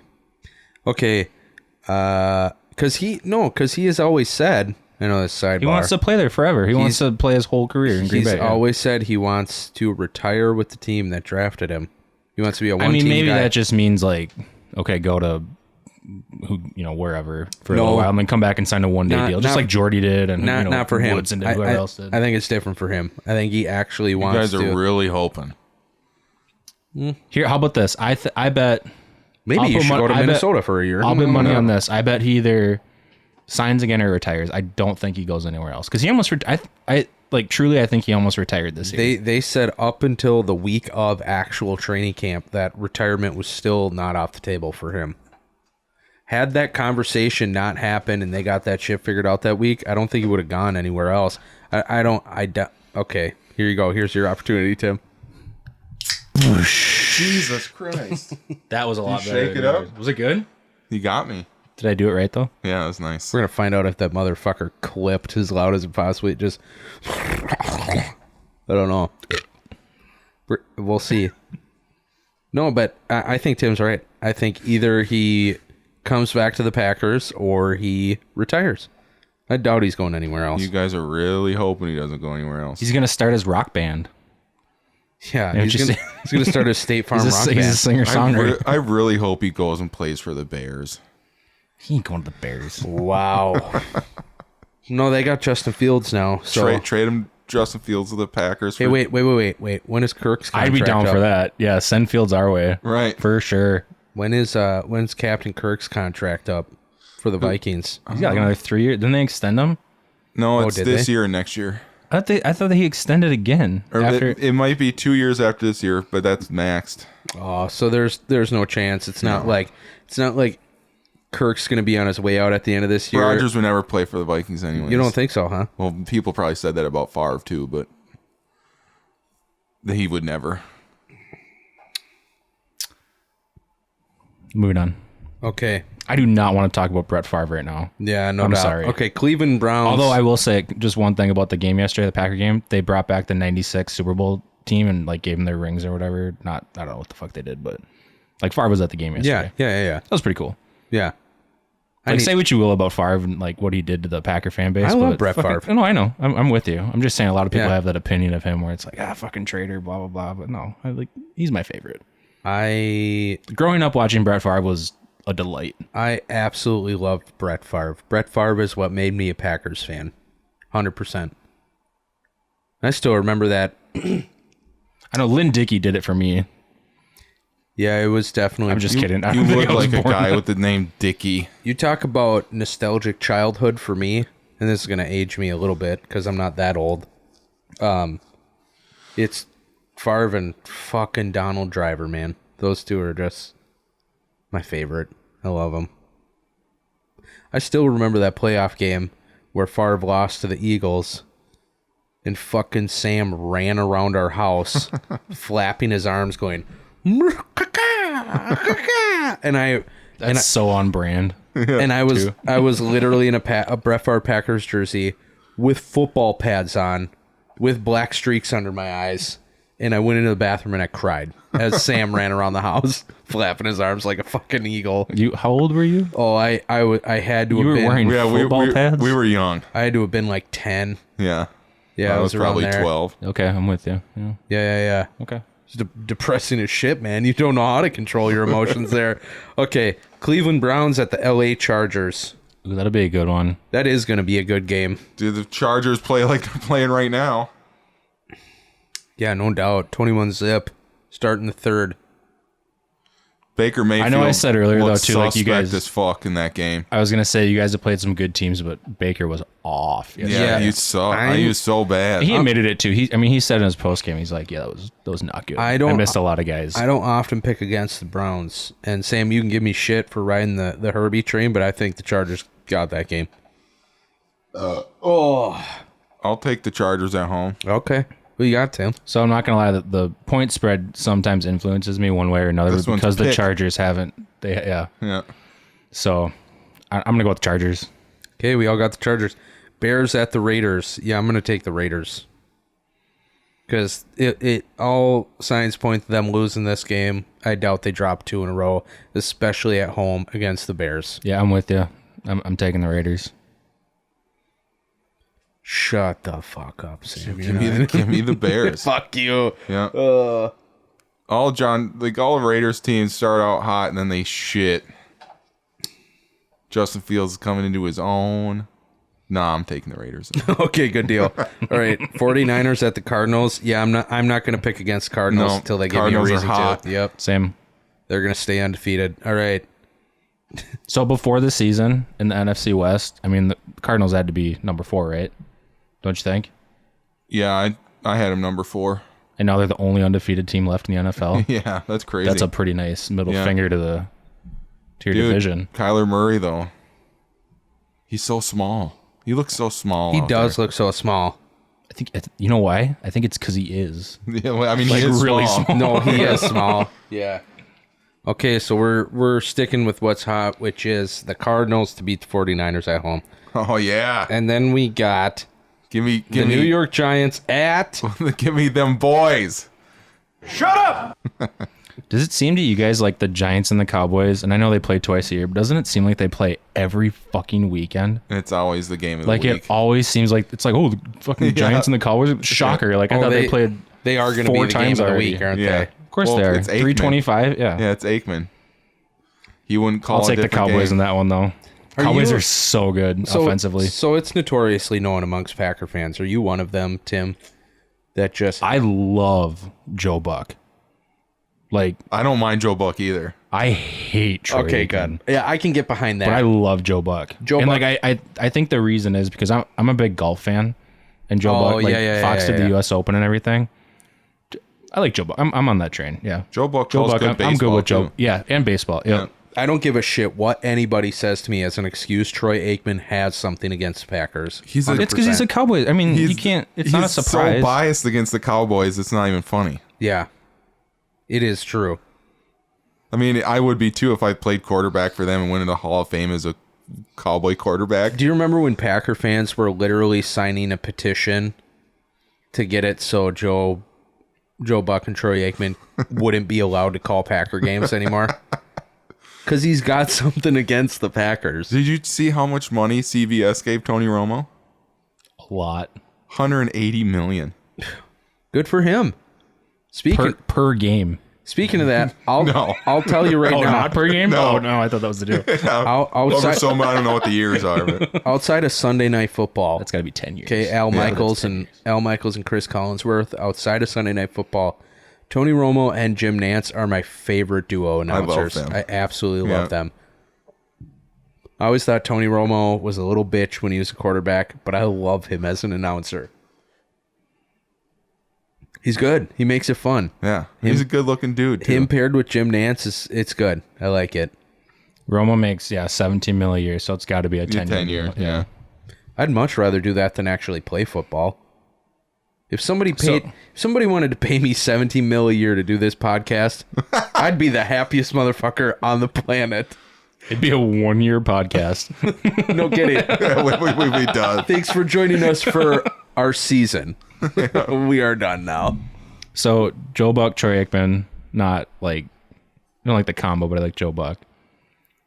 Okay. Because he has always said, I know this sidebar. He wants to play there forever. He wants to play his whole career in Green Bay. He's always said he wants to retire with the team that drafted him. He wants to be a one-team guy. Maybe that just means like, okay, go to wherever for a little while and then come back and sign a one-day deal, just like Jordy did and not for him. Woods and whoever else did. I think it's different for him. I think he actually wants to. You guys are really hoping. Here, how about this? I bet Maybe you should go to Minnesota for a year. I'll bet money on this. I bet he either signs again or retires. I don't think he goes anywhere else because he almost. I think he almost retired this year. They said up until the week of actual training camp that retirement was still not off the table for him. Had that conversation not happened and they got that shit figured out that week, I don't think he would have gone anywhere else. Okay, here you go. Here's your opportunity, Tim. Jesus Christ. That was a lot better. Shake it up. Was it good? You got me. Did I do it right though? Yeah, that was nice. We're going to find out if that motherfucker clipped as loud as it possibly just... I don't know. We'll see. No, but I think Tim's right. I think either he comes back to the Packers or he retires. I doubt he's going anywhere else. You guys are really hoping he doesn't go anywhere else. He's gonna start his rock band. Yeah, he's gonna start a State Farm rock band. He's a singer-songwriter. I really hope he goes and plays for the Bears. He ain't going to the Bears. Wow. No, they got Justin Fields now. So Trade him, Justin Fields, to the Packers. Hey, wait. When is Kirk's contract I'd be down up? for that. Yeah, send Fields our way. Right. For sure. When's Captain Kirk's contract up for the Vikings? He's got like another 3 years. Didn't they extend him? No, it's did this they? year and next year. I thought that he extended again. Or after it might be 2 years after this year, but that's maxed. Oh, so there's no chance. It's not like Kirk's gonna be on his way out at the end of this year. Rodgers would never play for the Vikings anyway. You don't think so, huh? Well, people probably said that about Favre too, but he would never. Moving on. Okay. I do not want to talk about Brett Favre right now. Yeah, no I'm doubt. sorry. Okay, Cleveland Browns. Although I will say just one thing about the game yesterday, the Packer game, they brought back the 96 Super Bowl team and like gave them their rings or whatever. I don't know what the fuck they did, but like Favre was at the game yesterday. Yeah. That was pretty cool. Yeah. Say what you will about Favre and like what he did to the Packer fan base. I love Brett Favre. No, I know. I'm with you. I'm just saying a lot of people Yeah. have that opinion of him where it's like, fucking traitor, blah, blah, blah. But no, he's my favorite. Growing up watching Brett Favre was a delight. I absolutely loved Brett Favre. Brett Favre is what made me a Packers fan. 100%. I still remember that. I know Lynn Dickey did it for me. Yeah, it was definitely... I'm just kidding. I You don't think look I was like a born guy then. with the name Dickie. You talk about nostalgic childhood for me, and this is going to age me a little bit because I'm not that old. It's Favre and fucking Donald Driver, man. Those two are just my favorite. I love them. I still remember that playoff game where Favre lost to the Eagles and fucking Sam ran around our house flapping his arms going... and so on brand. and I was literally in a Brett Favre Packers jersey with football pads on, with black streaks under my eyes, and I went into the bathroom and I cried as Sam ran around the house flapping his arms like a fucking eagle. How old were you? Oh, I had to You have were been wearing football pads? We were young. I had to have been like 10. Yeah. Yeah, I I was was around probably there. 12. Okay, I'm with you. Yeah. Yeah. Okay. It's depressing as shit, man. You don't know how to control your emotions there. Okay, Cleveland Browns at the LA Chargers. Ooh, that'll be a good one. That is going to be a good game. Do the Chargers play like they're playing right now? Yeah, no doubt. 21 zip. Starting the third. Baker Mayfield. I know I said earlier, though, looked too, like, you suspect guys- as fuck in that game. I was gonna say you guys have played some good teams, but Baker was off. Yeah, he sucked. He was so bad. He admitted it too. He said in his post game, he's like, "Yeah, that was not good. I missed a lot of guys." I don't often pick against the Browns. And Sam, you can give me shit for riding the Herbie train, but I think the Chargers got that game. I'll take the Chargers at home. Okay. Who you got, Tim? So I'm not gonna lie, the point spread sometimes influences me one way or another This one's because the pick. Chargers haven't. Yeah. So I'm gonna go with the Chargers. Okay, we all got the Chargers. Bears at the Raiders. Yeah, I'm going to take the Raiders. Because it all signs point to them losing this game. I doubt they drop 2 in a row, especially at home against the Bears. Yeah, I'm with you. I'm taking the Raiders. Shut the fuck up, Sam. Give me the Bears. Fuck you. Yeah. All Raiders teams start out hot and then they shit. Justin Fields is coming into his own. Nah, I'm taking the Raiders. Okay, good deal. All right, 49ers at the Cardinals. Yeah, I'm not going to pick against Cardinals No, until they give Cardinals me a are reason hot. to. Yep, Same. they're going to stay undefeated. All right. So before the season in the NFC West, I mean, the Cardinals had to be number 4, right? Don't you think? Yeah, I had him number 4. And now they're the only undefeated team left in the NFL. Yeah, that's crazy. That's a pretty nice middle Yeah. finger to your Dude, division. Kyler Murray, though. He's so small. He looks so small. He out does there. look so small. I think you know why? I think it's because he is. Yeah, well, I mean, Like, he is really small. small. No, he is small. Yeah. Okay, so we're sticking with what's hot, which is the Cardinals to beat the 49ers at home. Oh, yeah. And then we got Give me the New York Giants at... Give me them boys. Does it seem to you guys like the Giants and the Cowboys, and I know they play twice a year, but doesn't it seem like they play every fucking weekend? And it's always the game of Like the week. it always seems like it's like, oh, the fucking Giants and the Cowboys, shocker! Like I thought they played. They are going to be 4 the game times of the already. week, aren't Yeah. they? Of course Well, they are. it's Aikman. 325. Yeah. Yeah, it's Aikman. He wouldn't call I'll a take the different Cowboys game. in that one though. Are Cowboys you- are so good offensively. So it's notoriously known amongst Packer fans. Are you one of them, Tim? That just... I love Joe Buck. Like I don't mind Joe Buck either. I hate Troy Okay, Aikman, good. Yeah, I can get behind that. but I love Joe Buck. Joe and Buck- like I think the reason is because I'm a big golf fan, and Joe Buck like Fox did the U.S. Open and everything. I like Joe Buck. I'm on that train. Yeah, Joe Buck calls good I'm good baseball, with Joe. too. Yeah, and baseball. Yeah. I don't give a shit what anybody says to me as an excuse. Troy Aikman has something against the Packers. He's a, It's because he's a Cowboy. I mean, you can't. It's not a surprise. He's so biased against the Cowboys. It's not even funny. Yeah, it is true. I mean, I would be too if I played quarterback for them and went into the Hall of Fame as a Cowboy quarterback. Do you remember when Packer fans were literally signing a petition to get it so Joe Buck and Troy Aikman wouldn't be allowed to call Packer games anymore? Because he's got something against the Packers. Did you see how much money CBS gave Tony Romo? A lot 180 million. Good for him. per game. Speaking of that, I'll tell you right Oh, now. not per game? No. Oh no, I thought that was the deal. Over so much, I don't know what the years are. But Outside of Sunday Night Football, That's got to be 10 years. okay, Al Michaels and Chris Collinsworth. Outside of Sunday Night Football, Tony Romo and Jim Nantz are my favorite duo announcers. them. I absolutely Yeah. love them. I always thought Tony Romo was a little bitch when he was a quarterback, but I love him as an announcer. He's good. He makes it fun. yeah, he's a good-looking dude too. Him paired with Jim Nantz it's good. I like it. Something makes 17 mil a year, so it's got to be a 10 year. Yeah. I'd much rather do that than actually play football. If somebody wanted to pay me 17 mil a year to do this podcast, I'd be the happiest motherfucker on the planet. It'd be a 1-year podcast. No kidding. we done. Thanks for joining us for our season. We are done now. So Joe Buck, Troy Aikman, not like, I don't like the combo, but I like Joe Buck.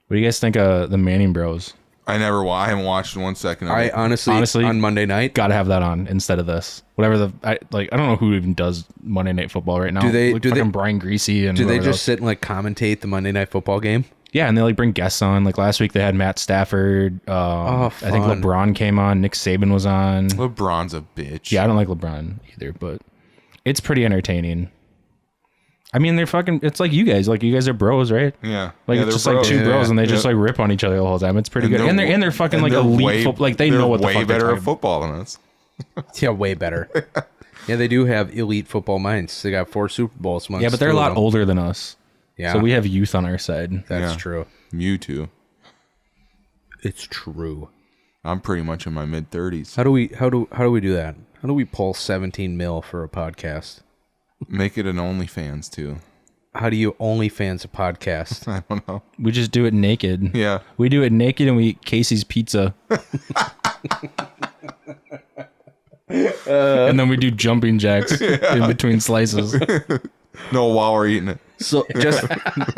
What do you guys think of the Manning Bros? I haven't watched 1 second of I it. honestly on Monday night. Got to have that on instead of this. Whatever I don't know who even does Monday Night Football right now. Do they- Like do they- fucking Brian Greasy and Do they whoever just sit and like commentate the Monday Night Football game? Yeah, and they like bring guests on. Like last week they had Matt Stafford. I think fun. LeBron came on. Nick Saban was on. LeBron's a bitch. Yeah, I don't like LeBron either, but it's pretty entertaining. I mean, they're fucking. It's like you guys. Like you guys are bros, right? Yeah. Like yeah, it's just they're like two bros. bros, and they just Yeah. like rip on each other the whole time. It's pretty good. And they're fucking like they're elite. Like they know what the way fuck they're better talking at about. football than us. Yeah, way better. Yeah, they do have elite football minds. They got 4 Super Bowls. Yeah, but they're a lot older than us. Yeah, So we have youth on our side. That's Yeah. true. Mewtwo. It's true. I'm pretty much in my mid-30s. How do we do that? How do we pull 17 mil for a podcast? Make it an OnlyFans too. How do you OnlyFans a podcast? I don't know. We just do it naked. Yeah. We do it naked, and we eat Casey's pizza. And then we do jumping jacks in between slices. No, while we're eating it. So just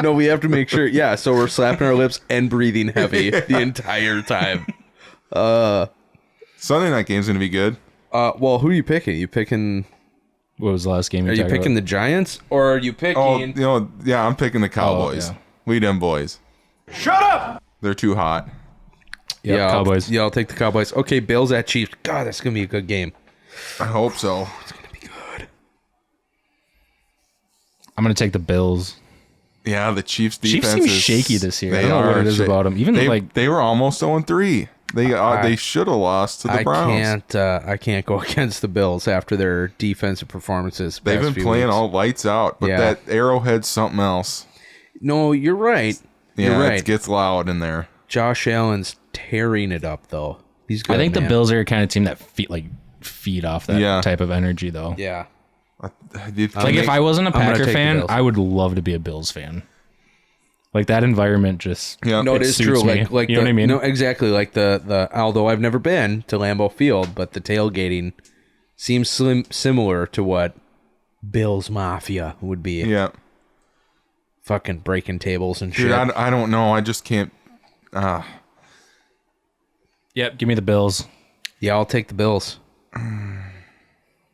no, we have to make sure. Yeah, so we're slapping our lips and breathing heavy the entire time. Sunday night game's gonna be good. Well, who are you picking? You picking? What was the last game? Are you picking the Giants or are you picking? Oh, yeah, I'm picking the Cowboys. yeah. We them boys. Shut up! They're too hot. Yeah, Cowboys. I'll take the Cowboys. Okay, Bills at Chiefs. God, that's gonna be a good game. I hope so. I'm gonna take the Bills. Yeah, the Chiefs defense Chiefs seem is shaky this year. I They don't know what are it is about them. Even they were almost 0-3. They should have lost to the Browns. I can't go against the Bills after their defensive performances. They've been playing weeks. all lights out, but Yeah. that Arrowhead's something else. No, you're right. Yeah, You're right. it gets loud in there. Josh Allen's tearing it up though. He's good. I think the man. Bills are a kind of team that feed off that Yeah. type of energy, though. Yeah. Like if I wasn't a I'm gonna Packer take the fan, Bills. I would love to be a Bills fan. Like that environment just Yeah. No, it is true. suits me. Like You know what I mean? No, exactly. Like the although I've never been to Lambeau Field, but the tailgating seems similar to what Bills Mafia would be. Yeah. Fucking breaking tables and shit. Dude, I don't know. I just can't. Yep, give me the Bills. Yeah, I'll take the Bills.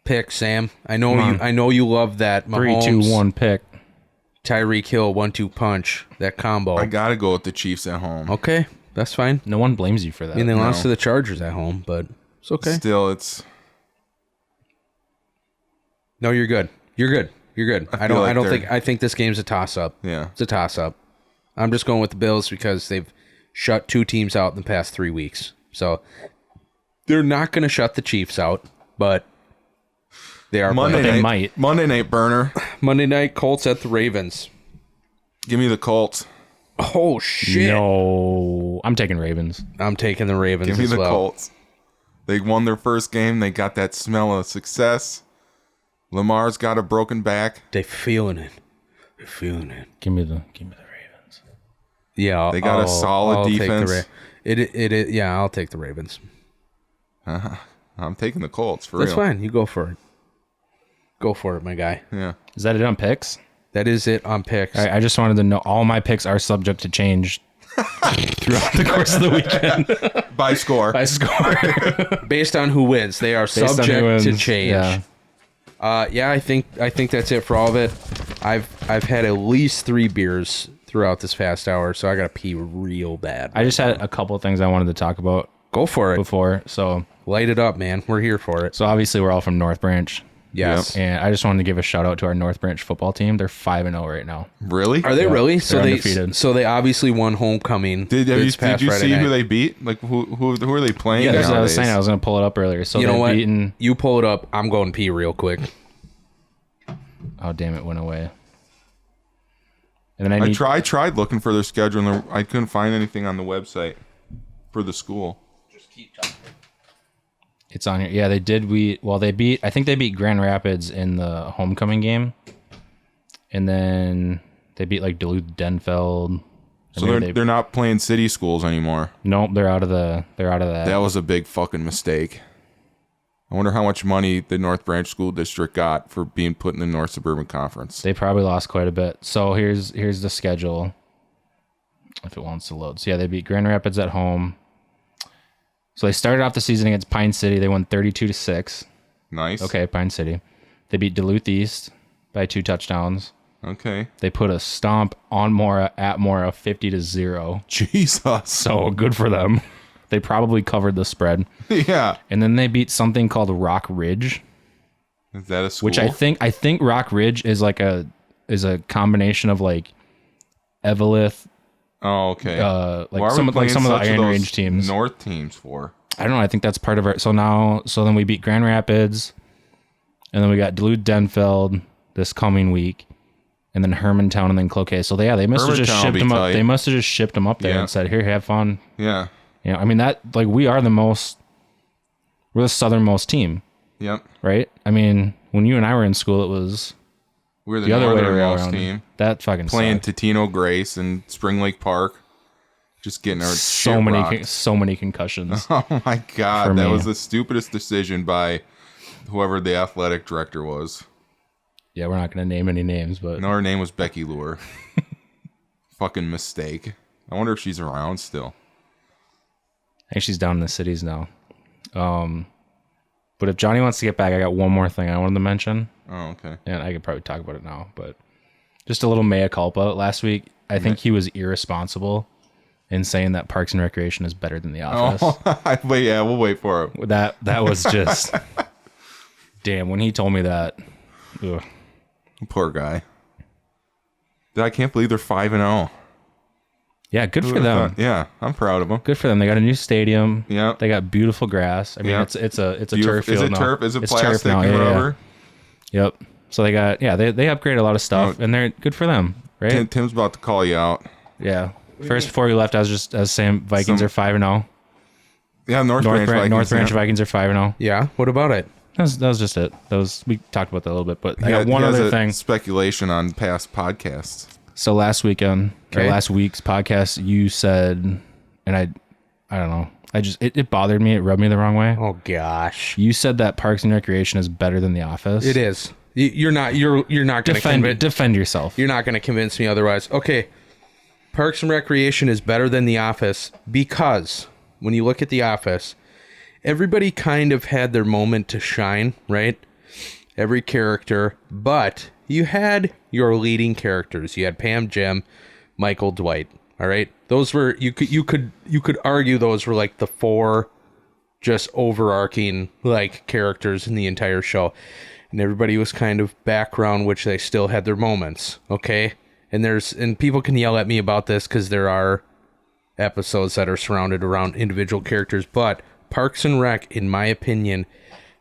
Pick Sam. I know you love that Mahomes, 3-2-1 pick. Tyreek Hill 1-2 punch, that combo. I gotta go with the Chiefs at home. Okay, that's fine. No one blames you for that. I mean, they lost No. to the Chargers at home, but it's okay. Still, it's. No, you're good. You're good. You're good. I feel like don't they're- think. I think this game's a toss up. Yeah. It's a toss up. I'm just going with the Bills because they've shut 2 teams out in the past 3 weeks. So they're not going to shut the Chiefs out, but they are Monday playing. They night. might. Monday night burner. Monday night Colts at the Ravens. Give me the Colts. Oh shit! No, I'm taking Ravens. I'm taking the Ravens Give me as the well. Colts. They won their first game. They got that smell of success. Lamar's got a broken back. They feeling it. They're feeling it. Give me the Ravens. Yeah, They got a solid take the defense. It yeah, I'll take the Ravens. I'm taking the Colts for That's real. fine. You go for it. Go for it, my guy. Yeah. Is that it on picks? That is it on picks. All right, I just wanted to know all my picks are subject to change throughout the course of the weekend. By score. I score. Based on who wins, they are Based on who subject wins, to change. yeah. Yeah, I think that's it for all of it. I've had at least 3 beers throughout this past hour, so I gotta pee real bad. I just had a couple of things I wanted to talk about Go for it. before. So Light it up, man. We're here for it. obviously we're all from North Branch. Yes. And I just wanted to give a shout out to our North Branch football team. They're 5-0 right now. Really? Are they really? So they're they undefeated. so they obviously won homecoming. Did you this past see Friday who night. they beat? Like who are they playing? Yeah, that's what I was nowadays? saying. I was going to pull it up earlier. So You know they're what? beating. You pull it up. I'm going pee real quick. Oh, damn, it went away. And then I tried looking for their schedule and I couldn't find anything on the website for the school. It's on here. Yeah, they did. I think they beat Grand Rapids in the homecoming game. And then they beat like Duluth Denfeld. So they're not playing city schools anymore. Nope, they're out of that. That was a big fucking mistake. I wonder how much money the North Branch School District got for being put in the North Suburban Conference. They probably lost quite a bit. So here's the schedule. If it wants to load. So yeah, they beat Grand Rapids at home. So they started off the season against Pine City. They won 32-6. Nice. Okay, Pine City. They beat Duluth East by 2 touchdowns. Okay. They put a stomp on Mora at Mora 50-0. Jesus. So good for them. They probably covered the spread. Yeah. And then they beat something called Rock Ridge, Is that a school? which I think Rock Ridge is like a is a combination of like Evelith, Oh, okay. like Why are we some of playing the such of Iron those Range teams. North teams for? I don't know. I think that's part of our. So then we beat Grand Rapids, and then we got Duluth-Denfeld this coming week, and then Hermantown, and then Cloquet. So they must have just Hermantown will shipped be them up. tight. They must have just shipped them up there Yeah. and said, "Here, have fun." Yeah. You know, I mean that like we're the southernmost team, Yep. right? I mean, when you and I were in school, it was We're the the other way northernmost around. team. That fucking Playing sucked. Totino Grace and Spring Lake Park. Just getting our so shit many rocked. so many concussions. Oh my For god, that me. was the stupidest decision by whoever the athletic director was. Yeah, we're not going to name any names, but No, her name was Becky Lure. Fucking mistake. I wonder if she's around still. I think she's down in the cities now. But if Johnny wants to get back, I got one more thing I wanted to mention, Oh, okay. and I could probably talk about it now. But just a little mea culpa. Last week, I think he was irresponsible in saying that Parks and Recreation is better than The Office. Oh, but yeah, we'll wait for it. That was just damn. When he told me that, ugh. Poor guy. I can't believe they're 5-0. Yeah, good for them. Yeah, I'm proud of them. Good for them. They got a new stadium. Yeah. They got beautiful grass. I mean, Yeah. it's a Beautiful. turf field Is it now. turf? Is it It's plastic turf now. and Yeah, yeah. rubber? Yep. So they upgraded a lot of stuff, and they're good for them, right? Tim's about to call you out. Yeah. First, before we left, I was saying Vikings are 5-0. Yeah, North Branch Vikings. North Branch yeah. Vikings are 5-0. Yeah. What about it? That was just it. We talked about that a little bit, but I He got one has other a thing. Speculation on past podcasts. So last weekend Okay. or last week's podcast, you said, and I don't know, it bothered me. It rubbed me the wrong way. Oh gosh. You said that Parks and Recreation is better than The Office. It is. You're not going to Defend yourself. You're not going to convince me otherwise. Okay. Parks and Recreation is better than The Office because when you look at The Office, everybody kind of had their moment to shine, right? Every character, but you had your leading characters. You had Pam, Jim, Michael, Dwight. All right, those were you could argue those were like the four just overarching like characters in the entire show, and everybody was kind of background, which they still had their moments. Okay, and people can yell at me about this because there are episodes that are surrounded around individual characters, but Parks and Rec, in my opinion,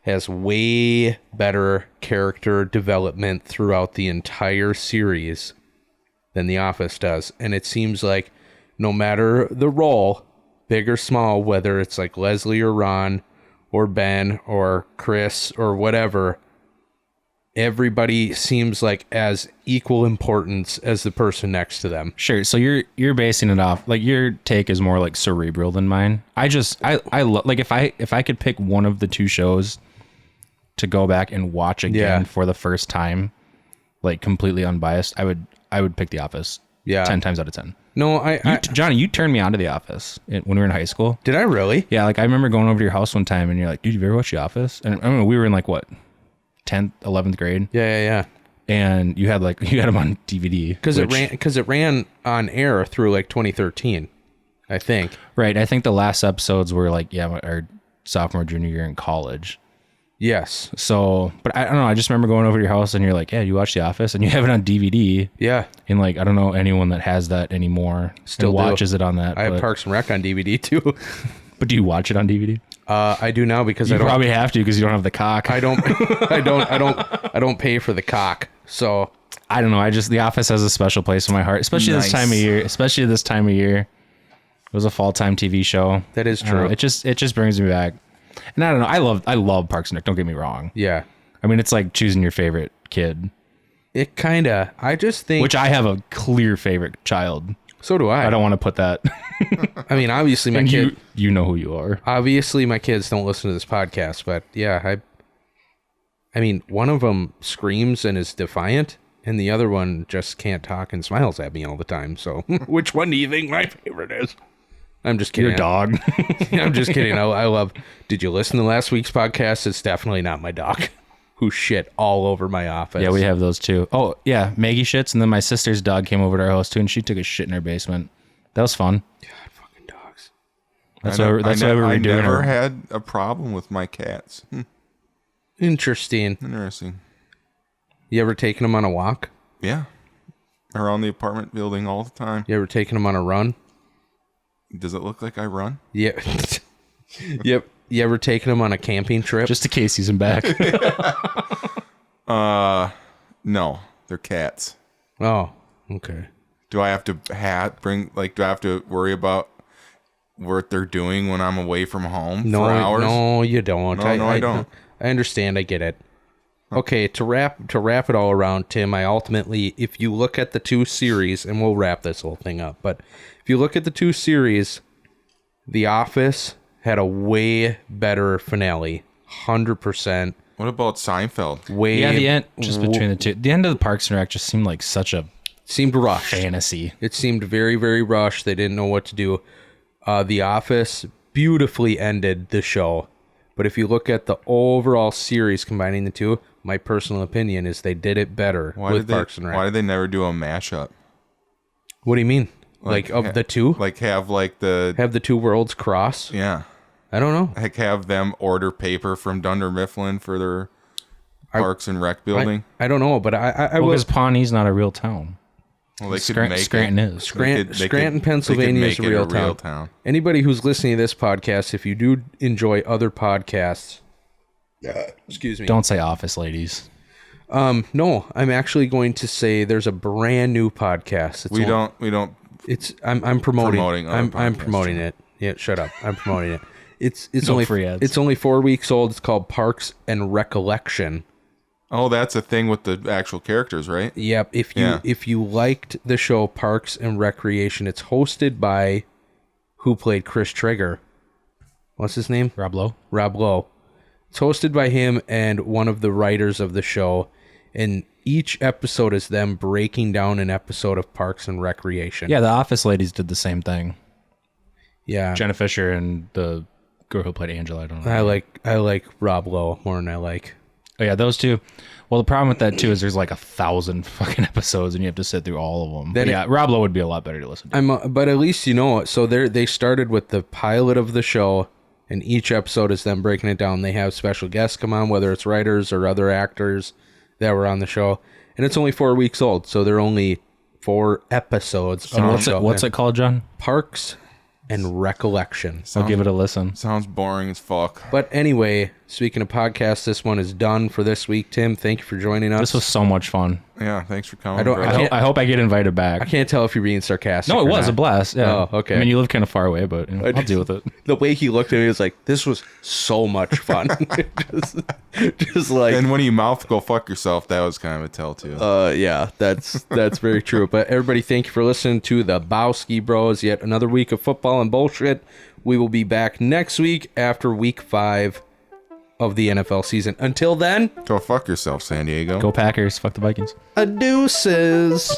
has way better character development throughout the entire series than The Office does. And it seems like no matter the role, big or small, whether it's like Leslie or Ron or Ben or Chris or whatever, everybody seems like as equal importance as the person next to them. Sure. So you're basing it off like your take is more like cerebral than mine. I like if I could pick one of the two shows to go back and watch again for the first time, like completely unbiased, I would pick The Office. Yeah. 10 times out of 10. No, Johnny, you turned me on to The Office when we were in high school. did I really? Yeah, like I remember going over to your house one time and you're like, dude, you ever watch The Office? And I don't know, we were in like what, 10th, 11th grade, Yeah. and you had them on DVD Because it ran on air through like 2013, I think. right. I think the last episodes were like our sophomore junior year in college. Yes. So, but I don't know. I just remember going over to your house and you're like, yeah, you watch The Office, and you have it on DVD. Yeah. And like, I don't know anyone that has that anymore. Still and do. watches it on that. I have but, Parks and Rec on DVD too. but do you watch it on DVD? I do now because You I don't. probably have to because you don't have the cock. I don't. I don't pay for the cock. So I don't know. The Office has a special place in my heart, especially this time of year. It was a fall time TV show. That is I don't know, true. it just brings me back. And I don't know. I love Parks and Rec. Don't get me wrong. yeah, I mean, it's like choosing your favorite kid, it kind of. I just think. which I have a clear favorite child. So do I. I don't want to put that. I mean, obviously my And kid. you know who you are. Obviously my kids don't listen to this podcast, but yeah, I mean, one of them screams and is defiant, and the other one just can't talk and smiles at me all the time. So, which one do you think my favorite is? I'm just kidding. Your dog. I'm just kidding. I love. Did you listen to last week's podcast? It's definitely not my dog, who shit all over my office. Yeah, we have those too. Oh yeah, Maggie shits, and then my sister's dog came over to our house too, and she took a shit in her basement. That was fun. God, fucking dogs. That's why we were I doing never her. had a problem with my cats. Interesting. Interesting. You ever taken them on a walk? Yeah. around the apartment building all the time. You ever taken them on a run? Does it look like I run? Yeah. Yep. You ever taken them on a camping trip? Just to Casey's and back. No, they're cats. Oh, okay. Do I have to do I have to worry about what they're doing when I'm away from home for hours? No, you don't. I don't. I understand. I get it. Okay, to wrap it all around, Tim, I ultimately, if you look at the two series, and we'll wrap this whole thing up, but if you look at the two series, The Office had a way better finale, 100%. What about Seinfeld? Yeah, the end, just between the two. The end of the Parks and Rec just seemed like such a seemed rushed. fantasy. It seemed very, very rushed. They didn't know what to do. The Office beautifully ended the show. But if you look at the overall series combining the two, my personal opinion is they did it better with Parks and Rec. Why did they never do a mashup? What do you mean? Like of the two? Like have the two worlds cross? Yeah. I don't know. Like have them order paper from Dunder Mifflin for their Parks and Rec building? I don't know, but I Well, was... because Pawnee's not a real town. Well, they could make Scranton it. is. Scranton, Pennsylvania is a real town. Anybody who's listening to this podcast, if you do enjoy other podcasts, excuse me. Don't say Office, ladies. No, I'm actually going to say there's a brand new podcast. We don't. I'm promoting. other I'm podcasts, promoting it. Yeah, shut up. I'm promoting it. It's No only free ads. It's only 4 weeks old. It's called Parks and Recollection. Oh, that's a thing with the actual characters, right? Yep. If you liked the show Parks and Recreation, it's hosted by who played Chris Traeger. What's his name? Rob Lowe. Rob Lowe. It's hosted by him and one of the writers of the show, and each episode is them breaking down an episode of Parks and Recreation. Yeah, the Office ladies did the same thing. Yeah. Jenna Fisher and the girl who played Angela. I don't know. I like Rob Lowe more than I like. Oh yeah, those two. Well, the problem with that too is there's like 1,000 fucking episodes, and you have to sit through all of them. Then But yeah, Rob Lowe would be a lot better to listen to. But at least you know it. So they started with the pilot of the show, and each episode is them breaking it down. They have special guests come on, whether it's writers or other actors that were on the show, and it's only 4 weeks old, so they're only 4 episodes. And what's it called, John? Parks and Recollection. I'll give it a listen. Sounds boring as fuck. But anyway, speaking of podcasts, this one is done for this week. Tim, thank you for joining us. This was so much fun. Yeah, thanks for coming. I hope I get invited back. I can't tell if you're being sarcastic. No, it or was not. a blast. Yeah. Oh, okay. I mean, you live kind of far away, but I'll deal with it. The way he looked at me was like, this was so much fun. just like... And when you mouth "go fuck yourself," that was kind of a tell too. Yeah, that's very true. But everybody, thank you for listening to the Bowski Bros. Yet another week of football and bullshit. We will be back next week after week 5 of the NFL season. Until then, Go fuck yourself, San Diego. Go Packers. Fuck the Vikings. adeuces.